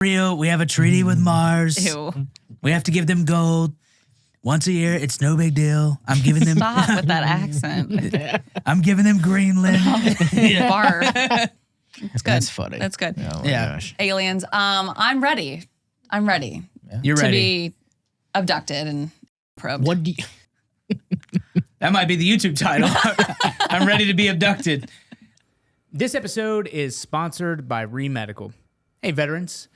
real. We have a treaty with Mars. Ew. We have to give them gold once a year. It's no big deal. I'm giving them. Stop with that accent. I'm giving them Greenland. Barf. It's good. That's funny. That's good. Oh my Yeah. gosh. Aliens. I'm ready. I'm ready You're to ready. be abducted and probed. What do you, That might be the YouTube title. I'm ready to be abducted. This episode is sponsored by Remedical. Hey, veterans.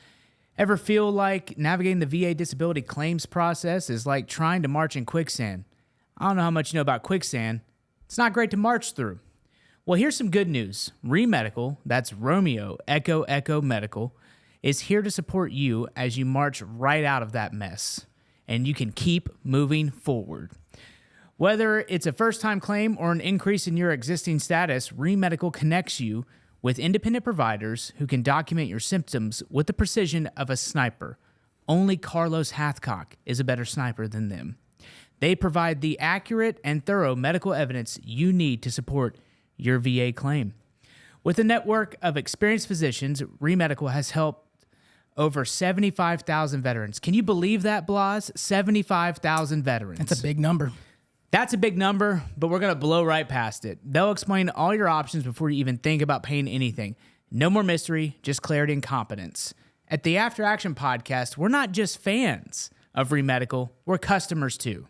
Ever feel like navigating the VA disability claims process is like trying to march in quicksand? I don't know how much you know about quicksand. It's not great to march through. Well, here's some good news. Remedical, that's Romeo Echo Echo Medical, is here to support you as you march right out of that mess. And you can keep moving forward. Whether it's a first-time claim or an increase in your existing status, Remedical connects you with independent providers who can document your symptoms with the precision of a sniper. Only Carlos Hathcock is a better sniper than them. They provide the accurate and thorough medical evidence you need to support your VA claim. With a network of experienced physicians, Remedical has helped over 75,000 veterans. Can you believe that, Blas? 75,000 veterans. That's a big number. That's a big number, but we're going to blow right past it. They'll explain all your options before you even think about paying anything. No more mystery, just clarity and competence. At the After Action podcast, we're not just fans of Remedical, we're customers too.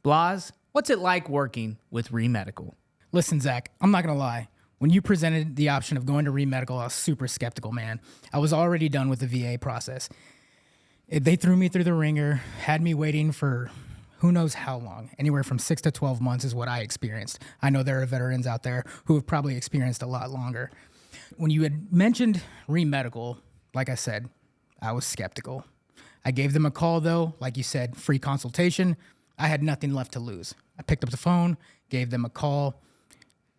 Blas, what's it like working with Remedical? Listen, Zach, I'm not going to lie. When you presented the option of going to Remedical, I was super skeptical, man. I was already done with the VA process. They threw me through the ringer, had me waiting for who knows how long. Anywhere from 6 to 12 months is what I experienced. I know there are veterans out there who have probably experienced a lot longer. When you had mentioned Remedical, like I said, I was skeptical. I gave them a call, though. Like you said, free consultation. I had nothing left to lose. I picked up the phone, gave them a call,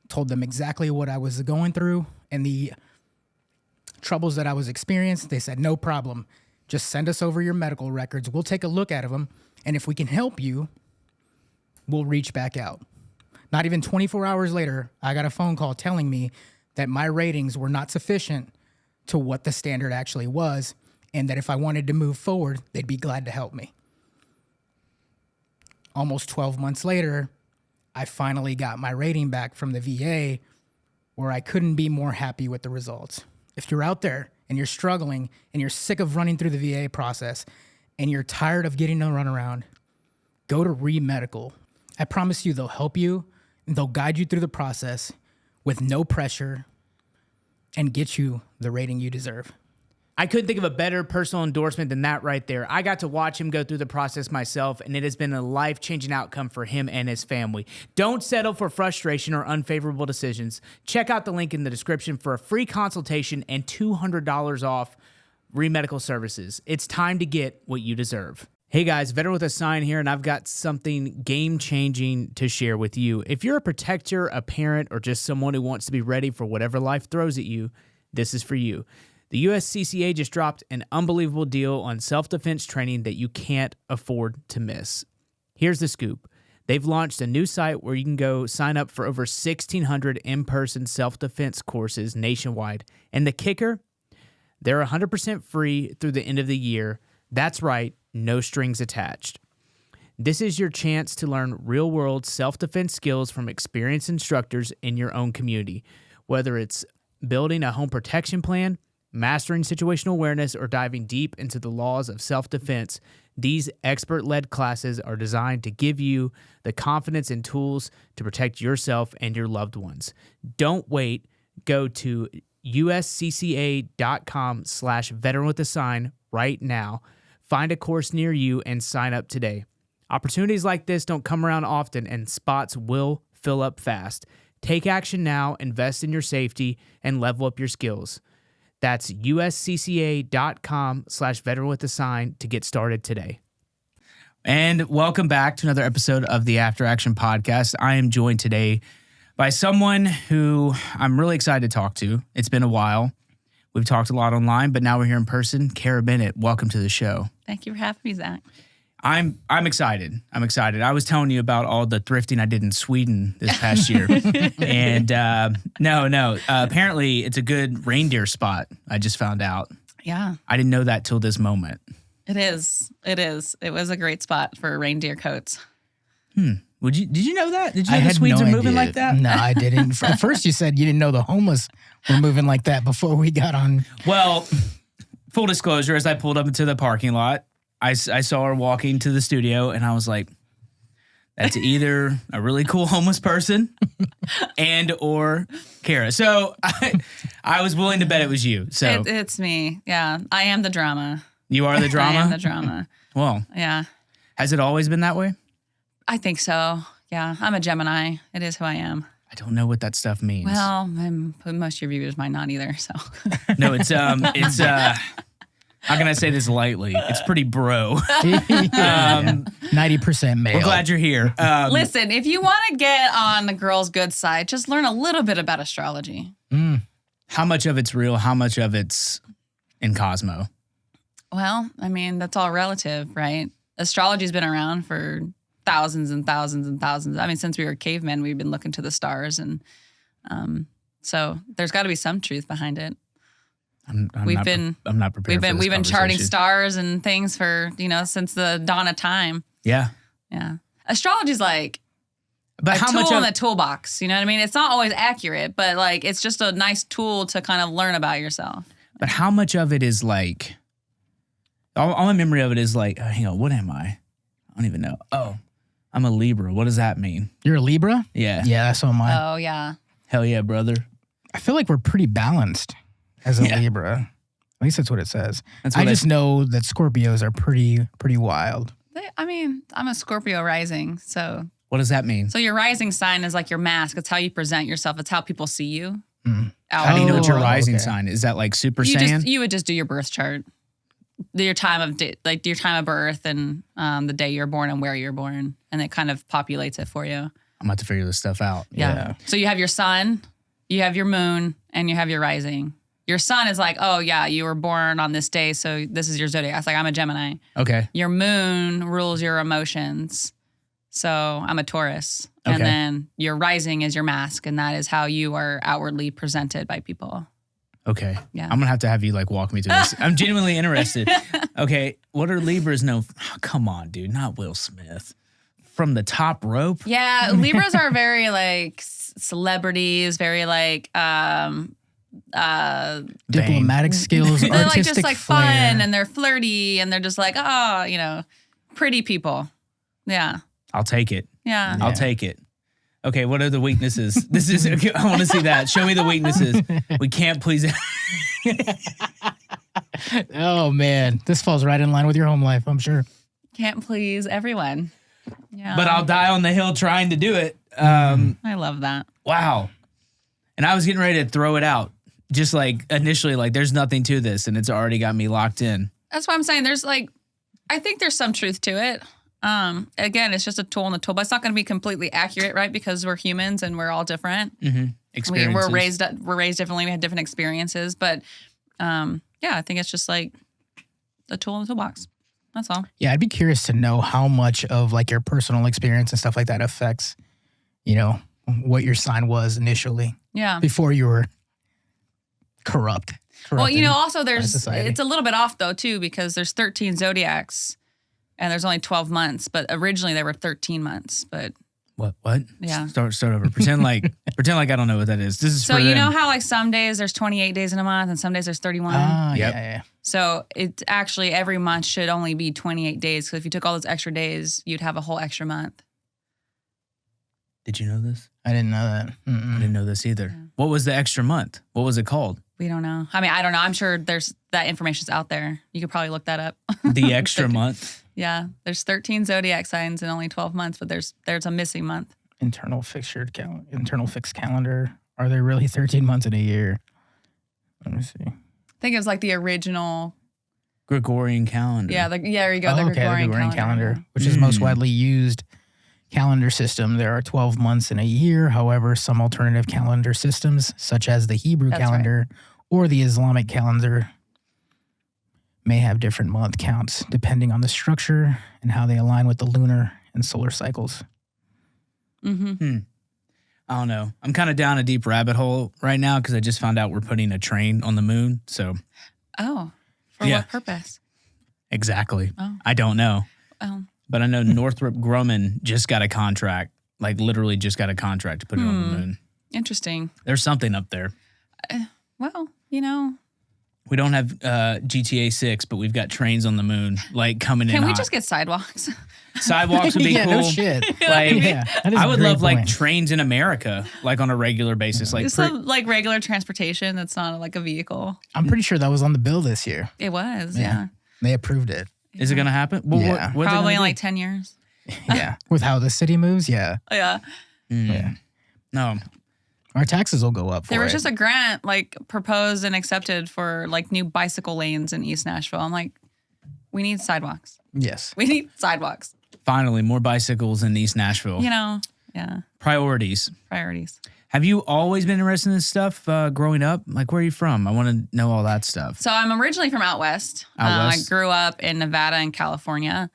told them exactly what I was going through and the troubles that I was experiencing. They said, no problem. Just send us over your medical records. We'll take a look at them. And if we can help you, we'll reach back out. Not even 24 hours later, I got a phone call telling me that my ratings were not sufficient to what the standard actually was, and that if I wanted to move forward, they'd be glad to help me. Almost 12 months later, I finally got my rating back from the VA, where I couldn't be more happy with the results. If you're out there and you're struggling and you're sick of running through the VA process and you're tired of getting to run around, go to Remedical. I promise you they'll help you and they'll guide you through the process with no pressure and get you the rating you deserve. I couldn't think of a better personal endorsement than that right there. I got to watch him go through the process myself, and it has been a life-changing outcome for him and his family. Don't settle for frustration or unfavorable decisions. Check out the link in the description for a free consultation and $200 off Remedical services. It's time to get what you deserve. Hey guys, Veteran with a Sign here, and I've got something game-changing to share with you. If you're a protector, a parent, or just someone who wants to be ready for whatever life throws at you, this is for you. The USCCA just dropped an unbelievable deal on self-defense training that you can't afford to miss. Here's the scoop. They've launched a new site where you can go sign up for over 1,600 in-person self-defense courses nationwide. And the kicker? They're 100% free through the end of the year. That's right, no strings attached. This is your chance to learn real-world self-defense skills from experienced instructors in your own community. Whether it's building a home protection plan, mastering situational awareness, or diving deep into the laws of self-defense, these expert-led classes are designed to give you the confidence and tools to protect yourself and your loved ones. Don't wait. Go to uscca.com/veteranwithasign right now. Find a course near you and sign up today. Opportunities like this don't come around often, and spots will fill up fast. Take action now, invest in your safety, and level up your skills. That's uscca.com/veteranwithasign to get started today. And welcome back to another episode of the After Action podcast. I am joined today by someone who I'm really excited to talk to. It's been a while. We've talked a lot online, but now we're here in person. Kerra Bennett, welcome to the show. Thank you for having me, Zach. I'm excited. I'm excited. I was telling you about all the thrifting I did in Sweden this past year. And apparently it's a good reindeer spot. I just found out. Yeah, I didn't know that till this moment. it is. It is. It was a great spot for reindeer coats. Did you know that? Did you I know the had Swedes no are moving idea. like that? No, I didn't. At first, you said you didn't know the homeless were moving like that before we got on. Well, full disclosure, as I pulled up into the parking lot, I saw her walking to the studio, and I was like, that's either a really cool homeless person and or Kerra. So I was willing to bet it was you. So It's me. Yeah, I am the drama. you are the drama? I am the drama. Well, Yeah, has it always been that way? I think so. Yeah, I'm a Gemini. It is who I am. I don't know what that stuff means. Well, most of your viewers might not either. So No, it's how can I say this lightly? It's pretty bro. 90% male. We're glad you're here. listen, if you want to get on the girl's good side, just learn a little bit about astrology. How much of it's real? How much of it's in Cosmo? Well, I mean, that's all relative, right? Astrology's been around for thousands and thousands and thousands. I mean, since we were cavemen, we've been looking to the stars, and so there's got to be some truth behind it. I'm not prepared. We've for this been charting conversation. stars and things for since the dawn of time. Yeah, Yeah, astrology's like but a how tool much in of the toolbox. You know what I mean? It's not always accurate, but like it's just a nice tool to kind of learn about yourself. But how much of it is like? All my memory of it is like, hang on, what am I? I don't even know. Oh, I'm a Libra. What does that mean? You're a Libra? Yeah. Yeah, so am I. Oh yeah. Hell yeah, brother. I feel like we're pretty balanced as a Yeah. Libra. At least that's what it says. That's I what just know that Scorpios are pretty wild. I mean, I'm a Scorpio rising, so What does that mean? your rising sign is like your mask. It's how you present yourself. It's how people see you. How do you know what your Oh, rising okay. sign is? Is that like Super You Saiyan? you would just do your birth chart, your time of your time of birth, and the day you're born and where you're born, and it kind of populates it for you. I'm about to figure this stuff out. Yeah. So you have your sun, you have your moon, and you have your rising. Your sun is like, oh yeah, you were born on this day, so this is your zodiac. It's like I'm a Gemini. Okay. Your moon rules your emotions, so I'm a Taurus. Okay. And then your rising is your mask, and that is how you are outwardly presented by people. Okay. Yeah. I'm gonna have to have you like walk me through this. I'm genuinely interested. Okay. What are Libras known? Oh, come on, dude. Not Will Smith. From the top rope. Yeah, Libras are very like celebrities, very like Diplomatic skills, they're artistic like just like flair. fun, and they're flirty, and they're just like pretty people. Yeah, I'll take it. yeah. I'll take it. Okay, what are the weaknesses? This is. Okay, I want to see that. Show me the weaknesses. We can't please. Oh man, this falls right in line with your home life, I'm sure. Can't please everyone. Yeah, But I'll die on the hill trying to do it. I love that. Wow. And I was getting ready to throw it out. Just like initially, like there's nothing to this, and it's already got me locked in. That's what I'm saying. I think there's some truth to it. Again, it's just a tool in the tool, but it's not going to be completely accurate, right? Because we're humans and we're all different. Experiences. We're raised differently. We had different experiences, but yeah, I think it's just like a tool in the toolbox. That's all. Yeah, I'd be curious to know how much of like your personal experience and stuff like that affects, what your sign was initially Yeah. before you were corrupt. Well, corrupted also by society. it's a little bit off though too, because there's 13 zodiacs and there's only 12 months, but originally there were 13 months. But What? Yeah. Start over. Pretend like I don't know what that is. This is so for you them. know how like some days there's 28 days in a month and some days there's 31. Yep. yeah. So it's actually every month should only be 28 days. Because if you took all those extra days, you'd have a whole extra month. Did you know this? I didn't know that. I didn't know this either. What was the extra month? What was it called? We don't know. I mean, I don't know. I'm sure there's that information's out there. You could probably look that up. The extra month? Yeah, there's 13 zodiac signs in only 12 months, but there's a missing month. Internal fixed calendar. Are there really 13 months in a year? Let me see. I think it was like the original. Gregorian calendar. Yeah, there you go. Oh, The okay, Gregorian, the Gregorian calendar, which is Mm. most widely used calendar system. There are 12 months in a year. However, some alternative calendar systems, such as the Hebrew That's calendar or the Islamic calendar, may have different month counts depending on the structure and how they align with the lunar and solar cycles. Mm-hmm. I don't know. I'm kind of down a deep rabbit hole right now because I just found out we're putting a train on the moon. So Oh, For Yeah. what purpose? Exactly. Oh. I don't know. Oh. But I know Northrop Grumman just got a contract, like literally just got a contract to put it on the moon. Interesting. There's something up there. Well, you know. We don't have GTA 6, but we've got trains on the moon, like coming in Can we hot. just get sidewalks? Sidewalks would be yeah, cool. no shit. Like, Yeah, that is I a would great love like point. trains in America, like on a regular basis. Like, Just like regular transportation that's not like a vehicle. I'm pretty sure that was on the bill this year. It was, Yeah. yeah. They approved it. is it going to happen? Well, Yeah. what are they Probably in gonna like 10 years. Yeah. With how the city moves, yeah. Yeah. do? Yeah. No. Our taxes will go up for There was it. just a grant like proposed and accepted for like new bicycle lanes in East Nashville. I'm like, we need sidewalks. Yes. We need sidewalks. Finally, more bicycles in East Nashville. You know, yeah. Priorities. Priorities. Have you always been interested in this stuff growing up? Like, where are you from? I want to know all that stuff. So I'm originally from out west. Out I west? grew up in Nevada and California,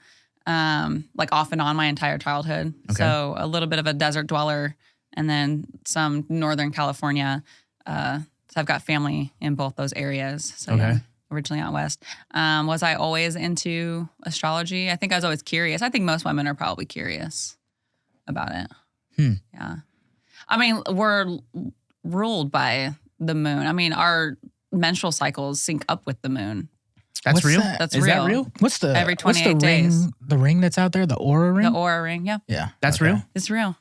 like off and on my entire childhood. Okay. So a little bit of a desert dweller, and then some Northern California. So I've got family in both those areas. So Okay. yeah, originally out west. Was I always into astrology? I think I was always curious. I think most women are probably curious about it. Yeah. I mean, we're ruled by the moon. I mean, our menstrual cycles sync up with the moon. That's What's real? that? That's Is real. that real? What's the Every what's the 28 days. ring? The ring that's out there, the aura ring. The aura ring. Yeah. Yeah, That's okay. real? It's real.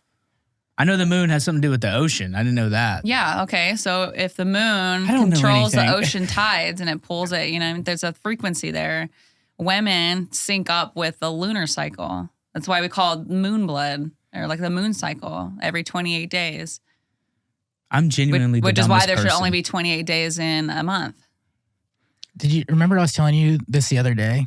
I know the moon has something to do with the ocean. I didn't know that. Yeah. Okay. So if the moon don't know controls the anything. ocean tides and it pulls it, there's a frequency there. Women sync up with the lunar cycle. That's why we call it moon blood or like the moon cycle every 28 days. I'm genuinely the Which is why dumbest there should person. only be 28 days in a month. Did you remember I was telling you this the other day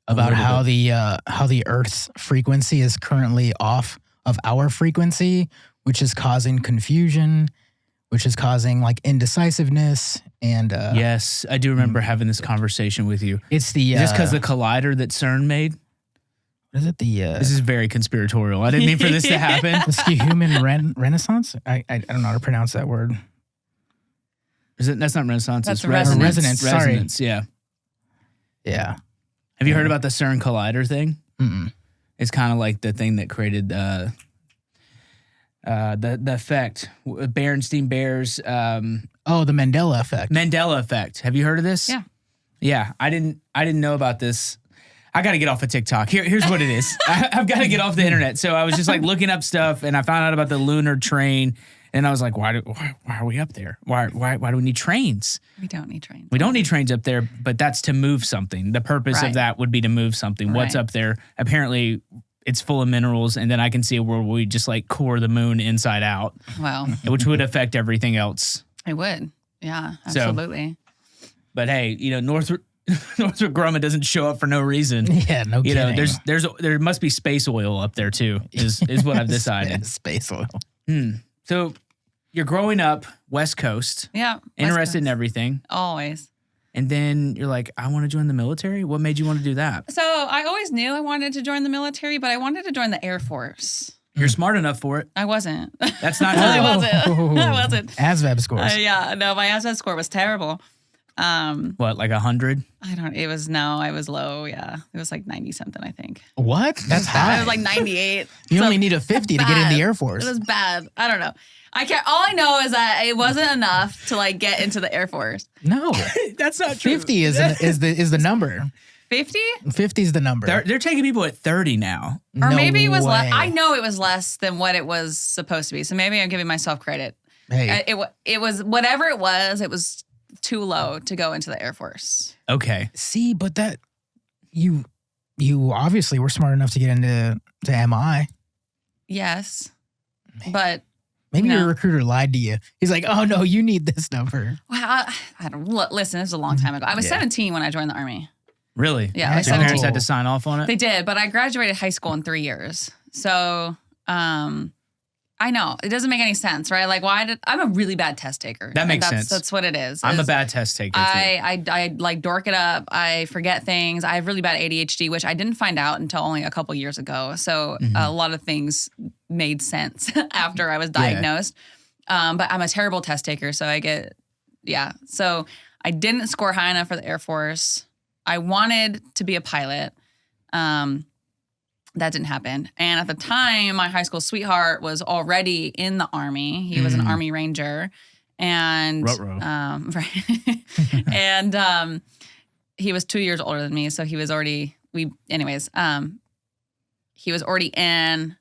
about little how the Earth's frequency is currently off of our frequency, which is causing confusion, which is causing like indecisiveness and Yes, I do remember having this conversation with you. it's the Is this because the collider that CERN made? what is it This is very conspiratorial. I didn't mean for this to happen. the skew-human renaissance? I don't know how to pronounce that word. Is it? That's not Renaissance. That's it's a resonance. resonance. Sorry. Resonance, yeah. Yeah. Have you heard about the CERN collider thing? Mm-mm. It's kind of like the thing that created the effect. Berenstein Bears, Oh, the Mandela effect. Mandela effect. Have you heard of this? Yeah. Yeah, I didn't know about this. I got to get off of TikTok. Here's what it is. I've got to get off the internet. So I was just like looking up stuff, and I found out about the lunar train, and I was like, why are we up there? Why do we need trains? We don't need trains. We don't need trains up there, but that's to move something. The purpose Right. of that would be to move something. What's Right. up there? Apparently, it's full of minerals, and then I can see a world where we just like core the moon inside out, Well, which would affect everything else. it would. Yeah, So- absolutely. But hey, Northrop Grumman doesn't show up for no reason. Yeah, no You kidding. know, there must be space oil up there too. Is what I've decided. Space oil. So you're growing up West Coast, Yeah. West interested in Coast. everything, Always. and then you're like, I want to join the military. What made you want to do that? So I always knew I wanted to join the military, but I wanted to join the Air Force. You're smart enough for it. I wasn't. That's not I true. wasn't. I wasn't. ASVAB scores. Yeah, no, my ASVAB score was terrible. What, like 100? I was low. Yeah. It was like 90 something, I think. What? That's high. I was like 98. you So only need a 50 to get in bad. the Air Force. It was bad. I don't know. I can't. All I know is that it wasn't enough to like get into the Air Force. No. That's not true. 50 is the number. 50? 50 is the number. They're taking people at 30 now. Or No maybe it was less. way. I know it was less than what it was supposed to be. So maybe I'm giving myself credit. Hey, It was whatever it was too low to go into the Air Force. Okay. see, but that you obviously were smart enough to get into MI. Yes. But Maybe No. your recruiter lied to you. He's like, "Oh no, you need this number." well, I don't listen, this was a long time ago. I was Yeah. 17 when I joined the Army. Really? Yeah, I was Your parents 17. had to sign off on it? They did, but I graduated high school in 3 years. So I know it doesn't make any sense, right? Like, I'm a really bad test taker. That makes That's- sense. That's what it is. I'm a is bad test taker too. I like dork it up. I forget things. I have really bad ADHD, which I didn't find out until only a couple years ago. So Mm-hmm. a lot of things made sense after I was diagnosed. But I'm a terrible test taker. So So I didn't score high enough for the Air Force. I wanted to be a pilot. That didn't happen. And at the time, my high school sweetheart was already in the Army. He was an Army Ranger. And right. And he was 2 years older than me. So he was already he was already in.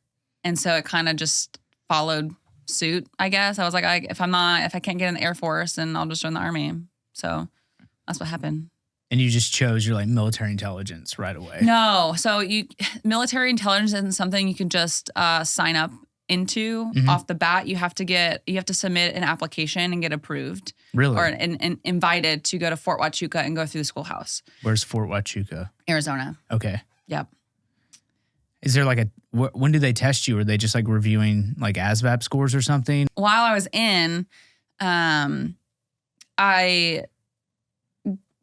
And so it kind of just followed suit, I guess. I was like, if I can't get in the Air Force, then I'll just join the Army. So that's what happened. And you just chose your like military intelligence right away. No. So military intelligence isn't something you can just sign up into off the bat. You have to submit an application and get approved. Really? Or and invited to go to Fort Huachuca and go through the schoolhouse. Where's Fort Huachuca? Arizona. Okay. Yep. Is there like when do they test you? Are they just like reviewing like ASVAB scores or something? While I was in, I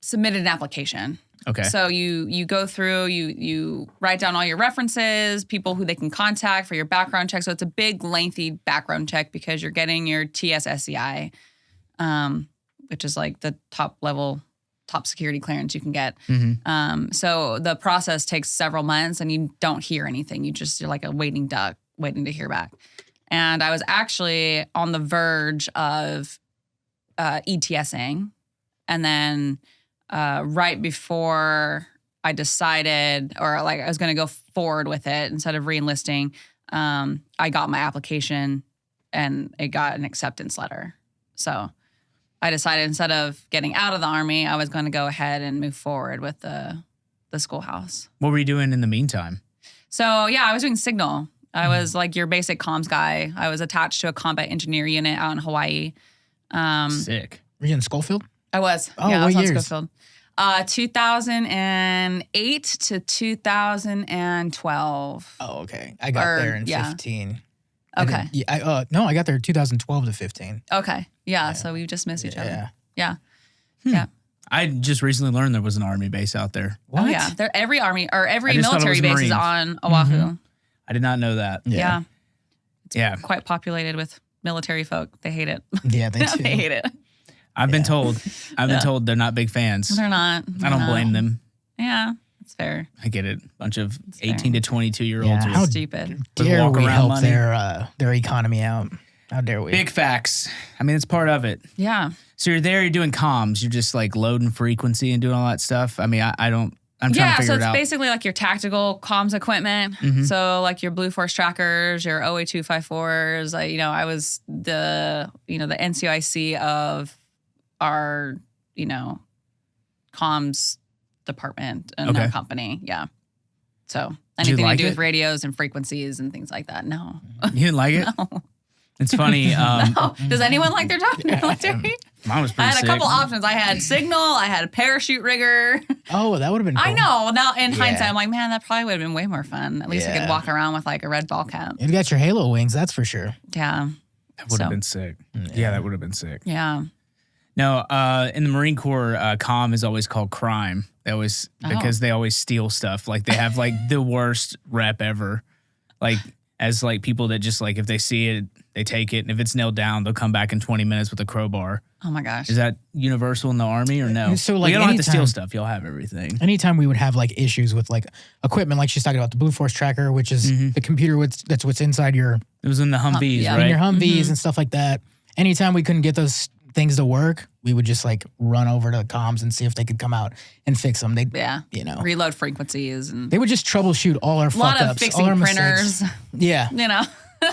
submitted an application. Okay. So you go through, you write down all your references, people who they can contact for your background check. So it's a big, lengthy background check because you're getting your TSSCI, which is like the top security clearance you can get. So the process takes several months and you don't hear anything. You're like a waiting duck, waiting to hear back. And I was actually on the verge of ETSing. And then right before I decided, or like I was going to go forward with it instead of re-enlisting, I got my application and it got an acceptance letter. So I decided instead of getting out of the Army, I was going to go ahead and move forward with the schoolhouse. What were you doing in the meantime? So yeah, I was doing signal. I was like your basic comms guy. I was attached to a combat engineer unit out in Hawaii. Sick. Were you in Schofield? I was. Oh, yeah, I was what on years? Schofield. 2008 to 2012. Oh, okay. I got there in yeah. 15. Okay. I got there 2012 to 15. Okay. Yeah. So we just missed each other. Yeah. Yeah. I just recently learned there was an Army base out there. What? Oh yeah. Every Army or every I just thought it military was base is Marines. on Oahu. I did not know that. Yeah. Yeah. Quite populated with military folk. They hate it. Yeah, they do. They hate it. I've been told. I've been told they're not big fans. They're not. I don't blame them. Yeah. It's fair. I get it. Bunch of fair. 18 to 22-year-olds. Yeah, are how Stupid. Dare walk we around help money. their economy out? How dare we? Big facts. I mean, it's part of it. Yeah. So you're there, you're doing comms, you're just like loading frequency and doing all that stuff. I mean, I'm trying to Yeah, figure so it it's out. basically like your tactical comms equipment. So like your Blue Force trackers, your OA254s. I was the NCOIC of our comms department and our company. Yeah. So Did you anything like to do it? with radios and frequencies and things like that. No. You didn't like it? It's funny. No. Does anyone like their job in the military? Mine was I pretty had sick. a couple options. I had signal. I had a parachute rigger. Oh, that would have been cool. I know. Now in Yeah. hindsight, I'm like, man, that probably would have been way more fun. At least I Yeah. could walk around with like a red ball cap. You got your Halo wings, that's for sure. Yeah. That would have So- been sick. Yeah, that would have been sick. Yeah. No, in the Marine Corps, comm is always called crime. Because they always steal stuff. Like they have like the worst rep ever. Like as like people that just like if they see it, they take it, and if it's nailed down, they'll come back in 20 minutes with a crowbar. Oh my gosh. Is that universal in the Army or no? So, Well, like, you don't have to steal anytime- stuff. You'll have everything. Anytime we would have like issues with like equipment, like she's talking about the Blue Force tracker, which is the computer that's what's inside your It was in the Humvees, yeah. in right? your Humvees and stuff like that. Anytime we couldn't get those things to work, we would just like run over to comms and see if they could come out and fix them. They, Yeah. Reload frequencies and they would just troubleshoot all our a lot fuck of ups, fixing all our printers. mistakes. Yeah,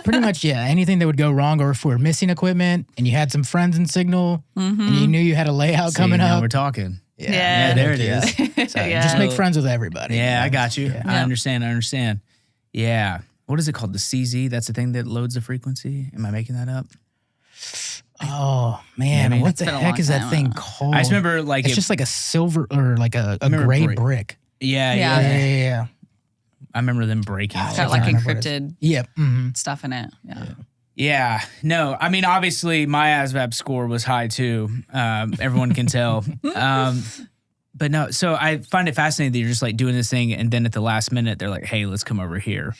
pretty much. Yeah, anything that would go wrong, or if we're missing equipment and you had some friends in Signal and you knew you had a layout See, coming now up. we're talking. Yeah, there it is. So Yeah. just make friends with everybody. Yeah, I got you. I Yeah. understand. Yeah. What is it called? The CZ? That's the thing that loads the frequency? Am I making that up? Oh man, I mean, what it's the been a heck long is that time. thing called? I just remember like it's just like a silver or like a remember gray brick. brick. yeah. Yeah. I remember them breaking. It's all got the like time. encrypted Yeah. Mm-hmm. stuff in it. Yeah. Yeah, no, I mean, obviously my ASVAB score was high too. Everyone can tell. But no, so I find it fascinating that you're just like doing this thing and then at the last minute, they're like, hey, let's come over here.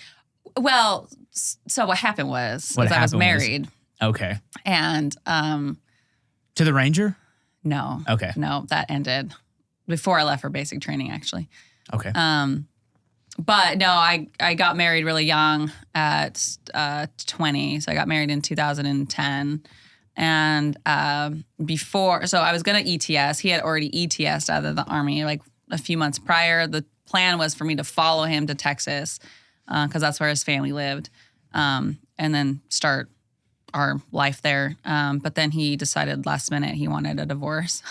Well, so what happened was I was happened was- married Okay. and To the Ranger? no. Okay. No, that ended before I left for basic training, actually. Okay. But no, I got married really young at 20. So I got married in 2010. And so I was going to ETS. He had already ETS'd out of the Army like a few months prior. The plan was for me to follow him to Texas because that's where his family lived, and then start our life there. But then he decided last minute he wanted a divorce.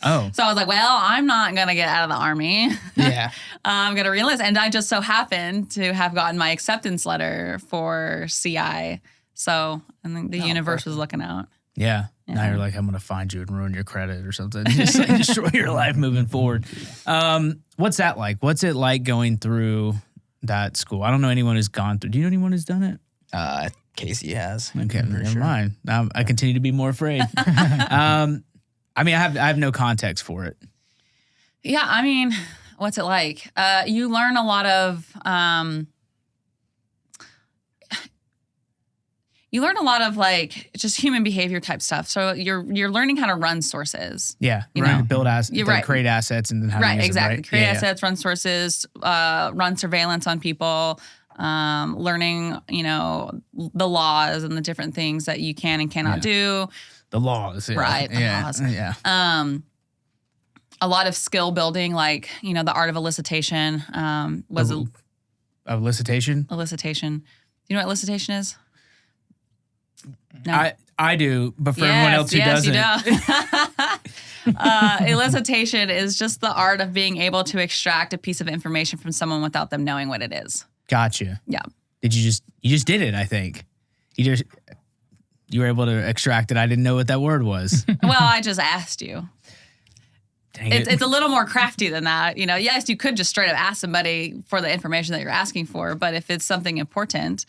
Oh. So I was like, well, I'm not going to get out of the Army. Yeah. I'm going to reenlist. And I just so happened to have gotten my acceptance letter for CI. So, and then the universe was looking out. Yeah. Now you're like, I'm going to find you and ruin your credit or something. Just like, destroy your life moving forward. What's that like? What's it like going through that school? I don't know anyone who's gone through. Do you know anyone who's done it? Casey has. Okay, never mind. Now I continue to be more afraid. I mean, I have no context for it. Yeah, I mean, what's it like? You learn a lot of like just human behavior type stuff. So you're learning how to run sources. Yeah, You right. know. Build assets, You're like right. create assets, and then how to Right, use exactly. them, right? Create Yeah, assets, run sources, run surveillance on people, learning, the laws and the different things that you can and cannot do. The laws, yeah. Right, the laws. Yeah. A lot of skill building, like, the art of elicitation was Elicitation. elicitation. Do you know what elicitation is? No. I do, but for everyone else who doesn't. You do. Elicitation is just the art of being able to extract a piece of information from someone without them knowing what it is. Gotcha. Yeah. Did you just did it? I think you were able to extract it. I didn't know what that word was. Well, I just asked you. Dang It's a little more crafty than that. Yes, you could just straight up ask somebody for the information that you're asking for, but if it's something important,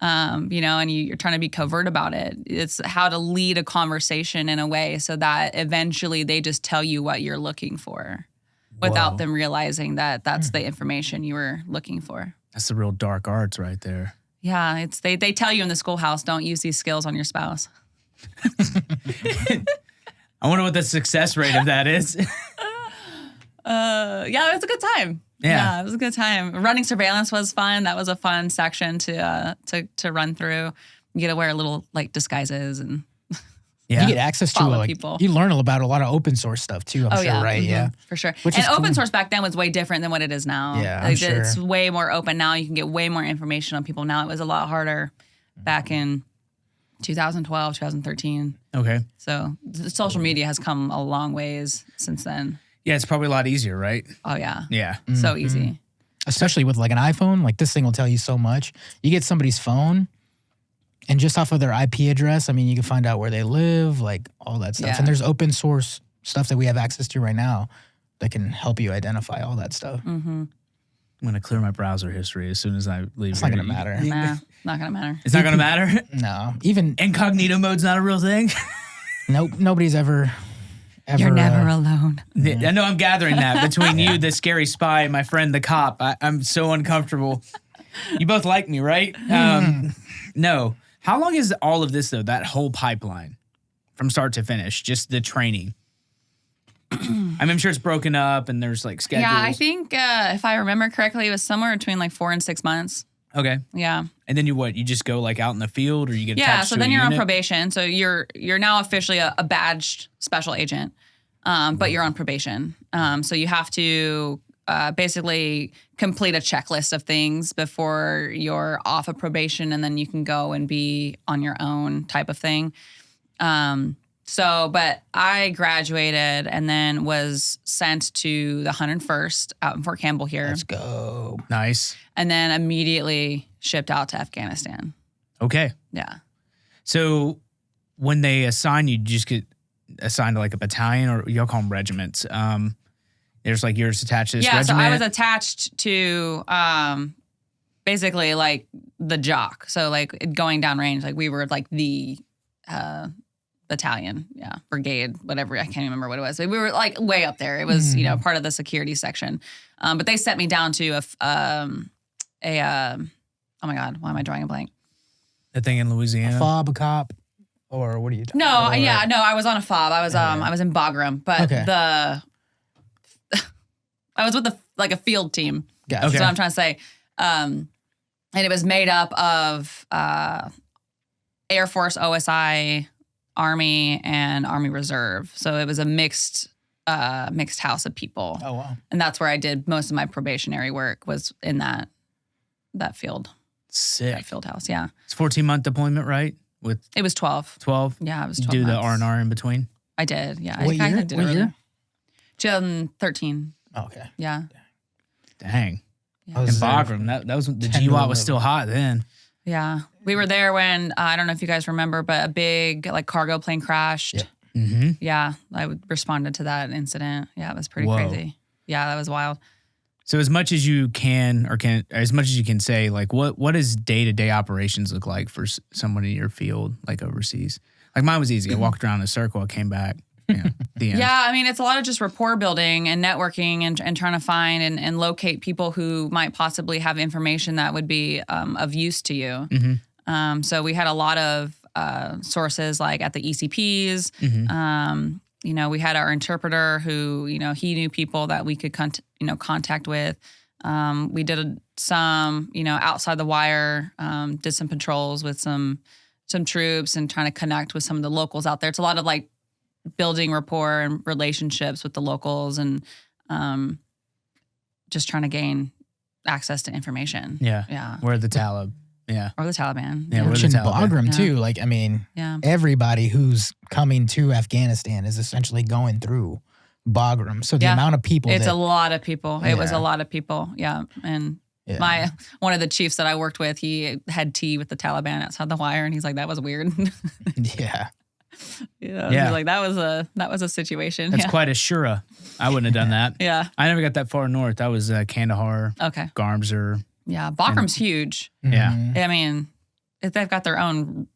and you're trying to be covert about it, it's how to lead a conversation in a way so that eventually they just tell you what you're looking for without them realizing that that's the information you were looking for. That's the real dark arts right there. Yeah, they tell you in the schoolhouse, don't use these skills on your spouse. I wonder what the success rate of that is. Yeah, it was a good time. Yeah, it was a good time. Running surveillance was fun. That was a fun section to run through. You get to wear little like disguises and You get access to follow people. You learn about a lot of open source stuff too. I'm sure, right? Mm-hmm, Yeah, for sure. Which and is open cool. source back then was way different than what it is now. Yeah, I'm sure. It's way more open now. You can get way more information on people now. It was a lot harder back in 2012, 2013. Okay. So social media has come a long ways since then. Yeah, it's probably a lot easier, right? Oh yeah, Yeah. so easy. Especially with like an iPhone, like this thing will tell you so much. You get somebody's phone, and just off of their IP address, I mean, you can find out where they live, like all that stuff. Yeah. And there's open source stuff that we have access to right now that can help you identify all that stuff. Mm-hmm. I'm going to clear my browser history as soon as I leave. It's not here. going to matter. Nah, not gonna matter. It's not going to matter? No, even Incognito mode's not a real thing? nobody's ever. You're never alone. I know I'm gathering that between you, the scary spy, and my friend, the cop. I'm so uncomfortable. You both like me, right? No. How long is all of this, though, that whole pipeline from start to finish, just the training? I'm sure it's broken up and there's like schedules. Yeah, I think if I remember correctly, it was somewhere between like 4 and 6 months. Okay. Yeah. And then you just go like out in the field, or you get attached So to then a you're on unit? probation. So you're now officially a badged special agent, but you're on probation. So you have to basically complete a checklist of things before you're off of probation, and then you can go and be on your own type of thing. But I graduated and then was sent to the 101st out in Fort Campbell here. Let's go. Nice. And then immediately shipped out to Afghanistan. Okay. Yeah. So when they assign you, just get assigned to like a battalion, or y'all call them regiments. There's like yours attached to this regiment. So I was attached to basically like the jock. So like going down range, like we were like the battalion, brigade, whatever. I can't even remember what it was. We were like way up there. It was part of the security section. But they sent me down to oh my God, why am I drawing a blank? The thing in Louisiana. Fob, a cop, or what are you talking No, about? I was on a fob. I was in Bagram, but Okay. I was with a field team. Gotcha. That's what I'm trying to say. And it was made up of Air Force, OSI, Army, and Army Reserve. So it was a mixed house of people. Oh, wow. And that's where I did most of my probationary work, was in that field. Sick. That field house, yeah. It's 14-month deployment, right? With It was 12. 12. Yeah, it was You 12 do the months. R&R in between. I did, yeah. What I year? did What earlier. year? 2013, Okay. yeah. Dang. Yeah. I In was there Bagram, that was the 10 to GWAT was 11. still hot then. Yeah. We were there when, I don't know if you guys remember, but a big cargo plane crashed. Yep. Mm-hmm. Yeah, responded to that incident. Yeah, it was pretty Whoa. crazy. Yeah, that was wild. So as much as you can, or as much as you can say, what does day-to-day operations look like for someone in your field, overseas? Mine was easy. I walked around in a circle. I came back. The end. Yeah, I mean, it's a lot of just rapport building and networking and trying to find and locate people who might possibly have information that would be of use to you. Mm-hmm. So we had a lot of sources at the ECPs. Mm-hmm. We had our interpreter who, he knew people that we could contact with. We did some, outside the wire, did some patrols with some troops and trying to connect with some of the locals out there. It's a lot of building rapport and relationships with the locals and just trying to gain access to information. Yeah. Yeah. We're the Talib. Yeah. Or the Taliban. Yeah, we're Which the in Taliban. Bagram, Yeah. too. Yeah. Everybody who's coming to Afghanistan is essentially going through Bagram. So the Yeah. amount of people It's that, a lot of people. It was Yeah. a lot of people. Yeah. And yeah. one of the chiefs that I worked with, he had tea with the Taliban outside the wire, and he's like, "That was weird." yeah. Yeah. Yeah. He's like, that was a situation. That's yeah. quite a Shura. I wouldn't have done that. Yeah. I never got that far north. I was Kandahar, Okay. Garmser. Yeah. Bagram's huge. Yeah. Mhm. I mean, they've got their own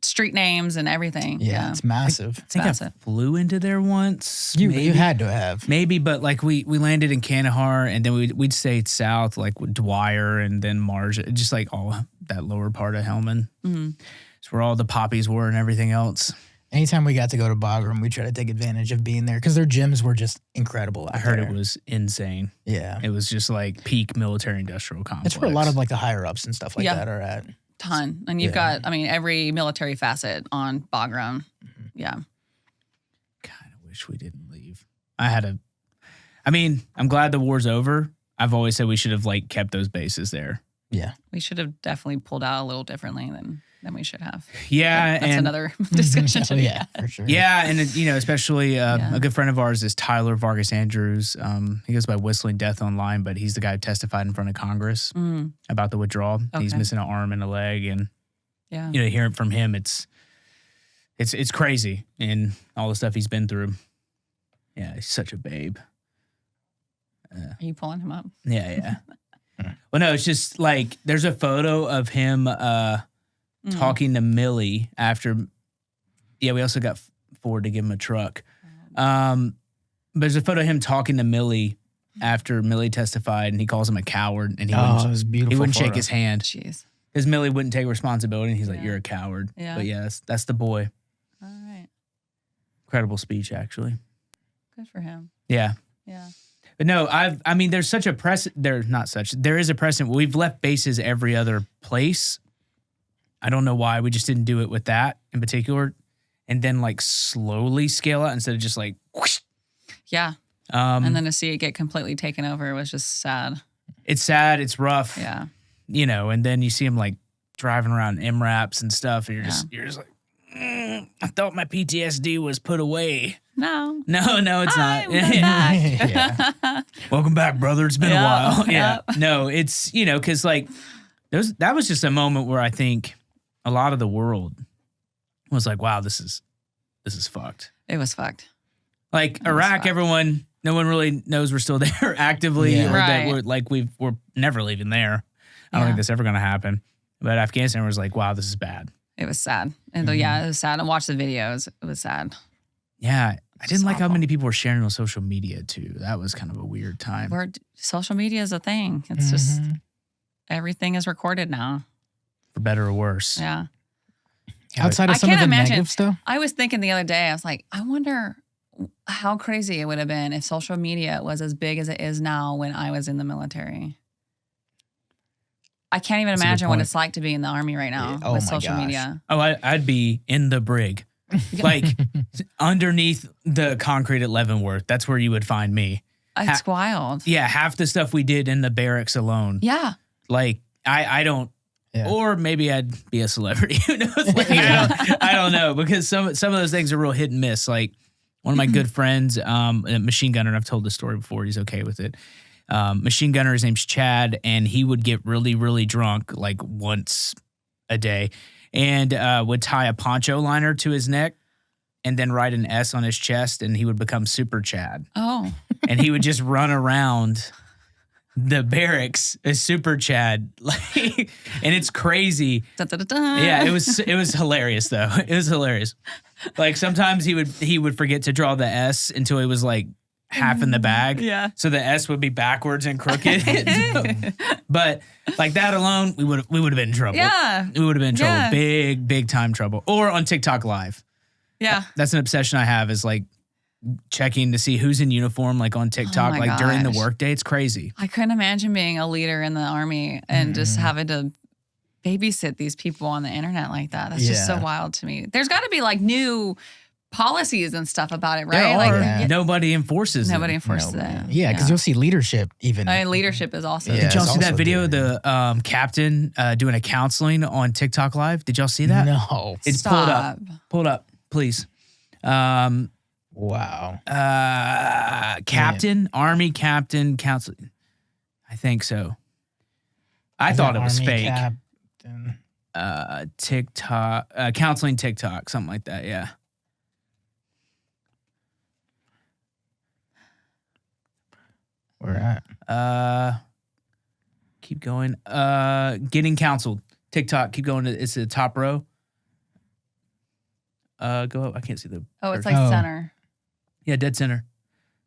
street names and everything. Yeah, it's massive. I think That's I it. flew into there once. You had to have. Maybe, but we landed in Kandahar and then we'd stayed south, with Dwyer and then Marja, just all that lower part of Helmand. Mhm. It's where all the poppies were and everything else. Anytime we got to go to Bagram, we try to take advantage of being there because their gyms were just incredible. Out I heard there. it was insane. Yeah. It was just peak military industrial complex. It's where a lot of the higher ups and stuff like Yeah. that are at. Ton. And you've got, every military facet on Bagram. Yeah. kind of wish we didn't leave. I'm glad the war's over. I've always said we should have kept those bases there. Yeah. We should have definitely pulled out a little differently than we should have. Yeah, That's and another discussion. Oh, yeah, for sure. yeah, and especially Yeah. a good friend of ours is Tyler Vargas Andrews. He goes by Whistling Death online, but he's the guy who testified in front of Congress Mm, about the withdrawal. He's Okay. missing an arm and a leg, and yeah. hearing from him, it's crazy, and all the stuff he's been through. Yeah, he's such a babe. Are you pulling him up? Yeah. Well, no, it's just there's a photo of him talking to Millie after. Yeah, we also got Ford to give him a truck. But there's a photo of him talking to Millie after Millie testified, and he calls him a coward, and he It was wouldn't, beautiful. he wouldn't shake photo. his hand Jeez. because Millie wouldn't take responsibility, and he's like, Yeah. "You're a coward." Yeah. But yeah, that's the boy. All right. Incredible speech, actually. Good for him. Yeah. Yeah. But no, there's such a there is a precedent. We've left bases every other place. I don't know why. We just didn't do it with that in particular. And then slowly scale out instead of just whoosh. Yeah. And then to see it get completely taken over was just sad. It's sad. It's rough. Yeah. And then you see him driving around MRAPs and stuff. And you're just I thought my PTSD was put away. No. No, it's Hi, not. welcome back. Yeah. Welcome back, brother. It's been a Yeah, while. Yeah. yeah. No, it's, because that was just a moment where I think a lot of the world was wow, this is fucked. It was fucked. Iraq, fucked. no one really knows we're still there actively, Yeah. or that Right. we're never leaving there. I don't Yeah. think that's ever going to happen. But Afghanistan was wow, this is bad. It was sad. And Mm-hmm. yeah, it was sad. I watched the videos. It was sad. Yeah. I didn't It's like how awful. many people were sharing on social media too. That was kind of a weird time. Social media is a thing. It's just Mhm. everything is recorded now. For better or worse. Yeah. Yeah, Outside of I some of can't the imagine- negative stuff. I was thinking the other day, I was like, I wonder how crazy it would have been if social media was as big as it is now when I was in the military. I can't even That's a good imagine what point. it's like to be in the Army right now Yeah. Oh with my social gosh. media. Oh, I'd be in the brig, like underneath the concrete at Leavenworth. That's where you would find me. It's wild. Yeah, half the stuff we did in the barracks alone. Yeah. Like I don't, Yeah. or maybe I'd be a celebrity. Who knows? Like, I don't know, because some of those things are real hit and miss. Like one of my good friends, a machine gunner, and I've told this story before. He's okay with it. Machine gunner, his name's Chad, and he would get really, really drunk like once a day, and would tie a poncho liner to his neck, and then write an S on his chest, and he would become Super Chad. Oh. And he would just run around the barracks as Super Chad, like, and it's crazy. Da, da, da, da. Yeah, it was hilarious though. It was hilarious. Like sometimes he would forget to draw the S until it was like half in the bag. Yeah. So the S would be backwards and crooked. But like that alone, we would have been in trouble. Yeah. We would have been in trouble. Yeah. Big time trouble. Or on TikTok Live. Yeah. That's an obsession I have, is like checking to see who's in uniform, like on TikTok, my like during the gosh. workday. It's crazy. I couldn't imagine being a leader in the Army and just having to babysit these people on the internet like that. That's just so Yeah. wild to me. There's got to be like new policies and stuff about it, right? There Like are. Yeah. Nobody enforces them. nobody enforces No, it. Yeah, because you'll see leadership even. I mean, leadership is also. Yeah. Did y'all it's see that also video of different. the captain doing a counseling on TikTok Live? Did y'all see that? No. It's pulled up. Pull it up, please. Wow. Captain, Army captain, counseling. I think so. I thought it was Army fake. Captain. TikTok, counseling TikTok, something like that. Yeah. Where at? Keep going. Getting counseled. TikTok. Keep going. It's the top row. Go up. I can't see the. Oh, it's person. like Oh. center. Yeah, dead center.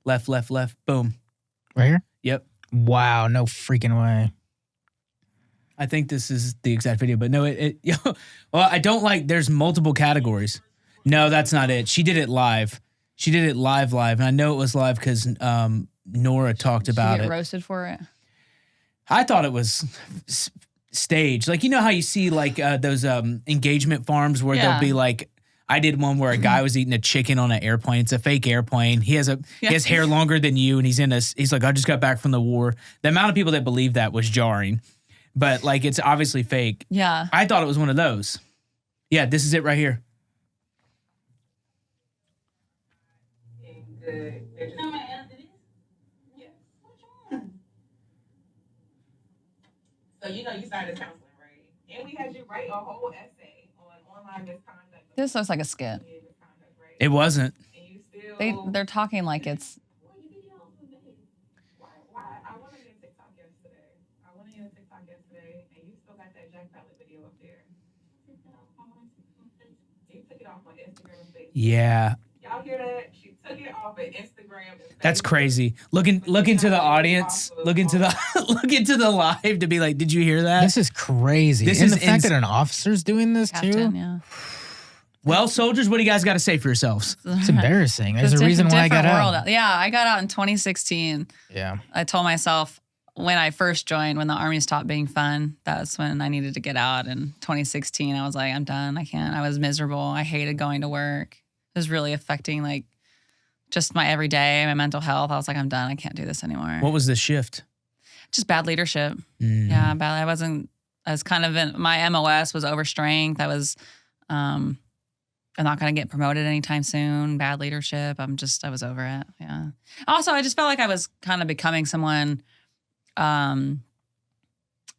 Left. Boom. Right here? Yep. Wow, no freaking way. I think this is the exact video, but no, well, I don't like, there's multiple categories. No, that's not it. She did it live. She did it live. And I know it was live because Nora talked about Did you it. get roasted for it? I thought it was staged. Like, you know how you see like those engagement farms where Yeah. there'll be like, I did one where a guy was eating a chicken on an airplane. It's a fake airplane. He has hair longer than you, and he's like, I just got back from the war. The amount of people that believe that was jarring. But like, it's obviously fake. Yeah. I thought it was one of those. Yeah, this is it right here. So you know you started counseling, right? And we had you write a whole essay on online misconduct. This looks like a skit. Misconduct, right? It wasn't. And you still They're talking like it's. why I went on your TikTok yesterday. And you still got that Jack Pallet video up there. You took it off on Instagram and Facebook. Yeah, Y'all hear that? She took it off of Instagram and that's Facebook. crazy. Look into the audience. Look into the live to be like, did you hear that? This is crazy. This and is the fact that an officer's doing this Captain, too, yeah. Well, soldiers, what do you guys got to say for yourselves? it's embarrassing. There's It's a reason why I got different out. world. Yeah, I got out in 2016. Yeah. I told myself when I first joined, when the Army stopped being fun, that's when I needed to get out. In 2016, I was like, I'm done. I can't. I was miserable. I hated going to work. It was really affecting like just my everyday, my mental health. I was like, I'm done. I can't do this anymore. What was the shift? Just bad leadership. Mm. Yeah, bad. I was kind of in, my MOS was overstrength. I was, I'm not going to get promoted anytime soon. Bad leadership. I was over it. Yeah. Also, I just felt like I was kind of becoming someone that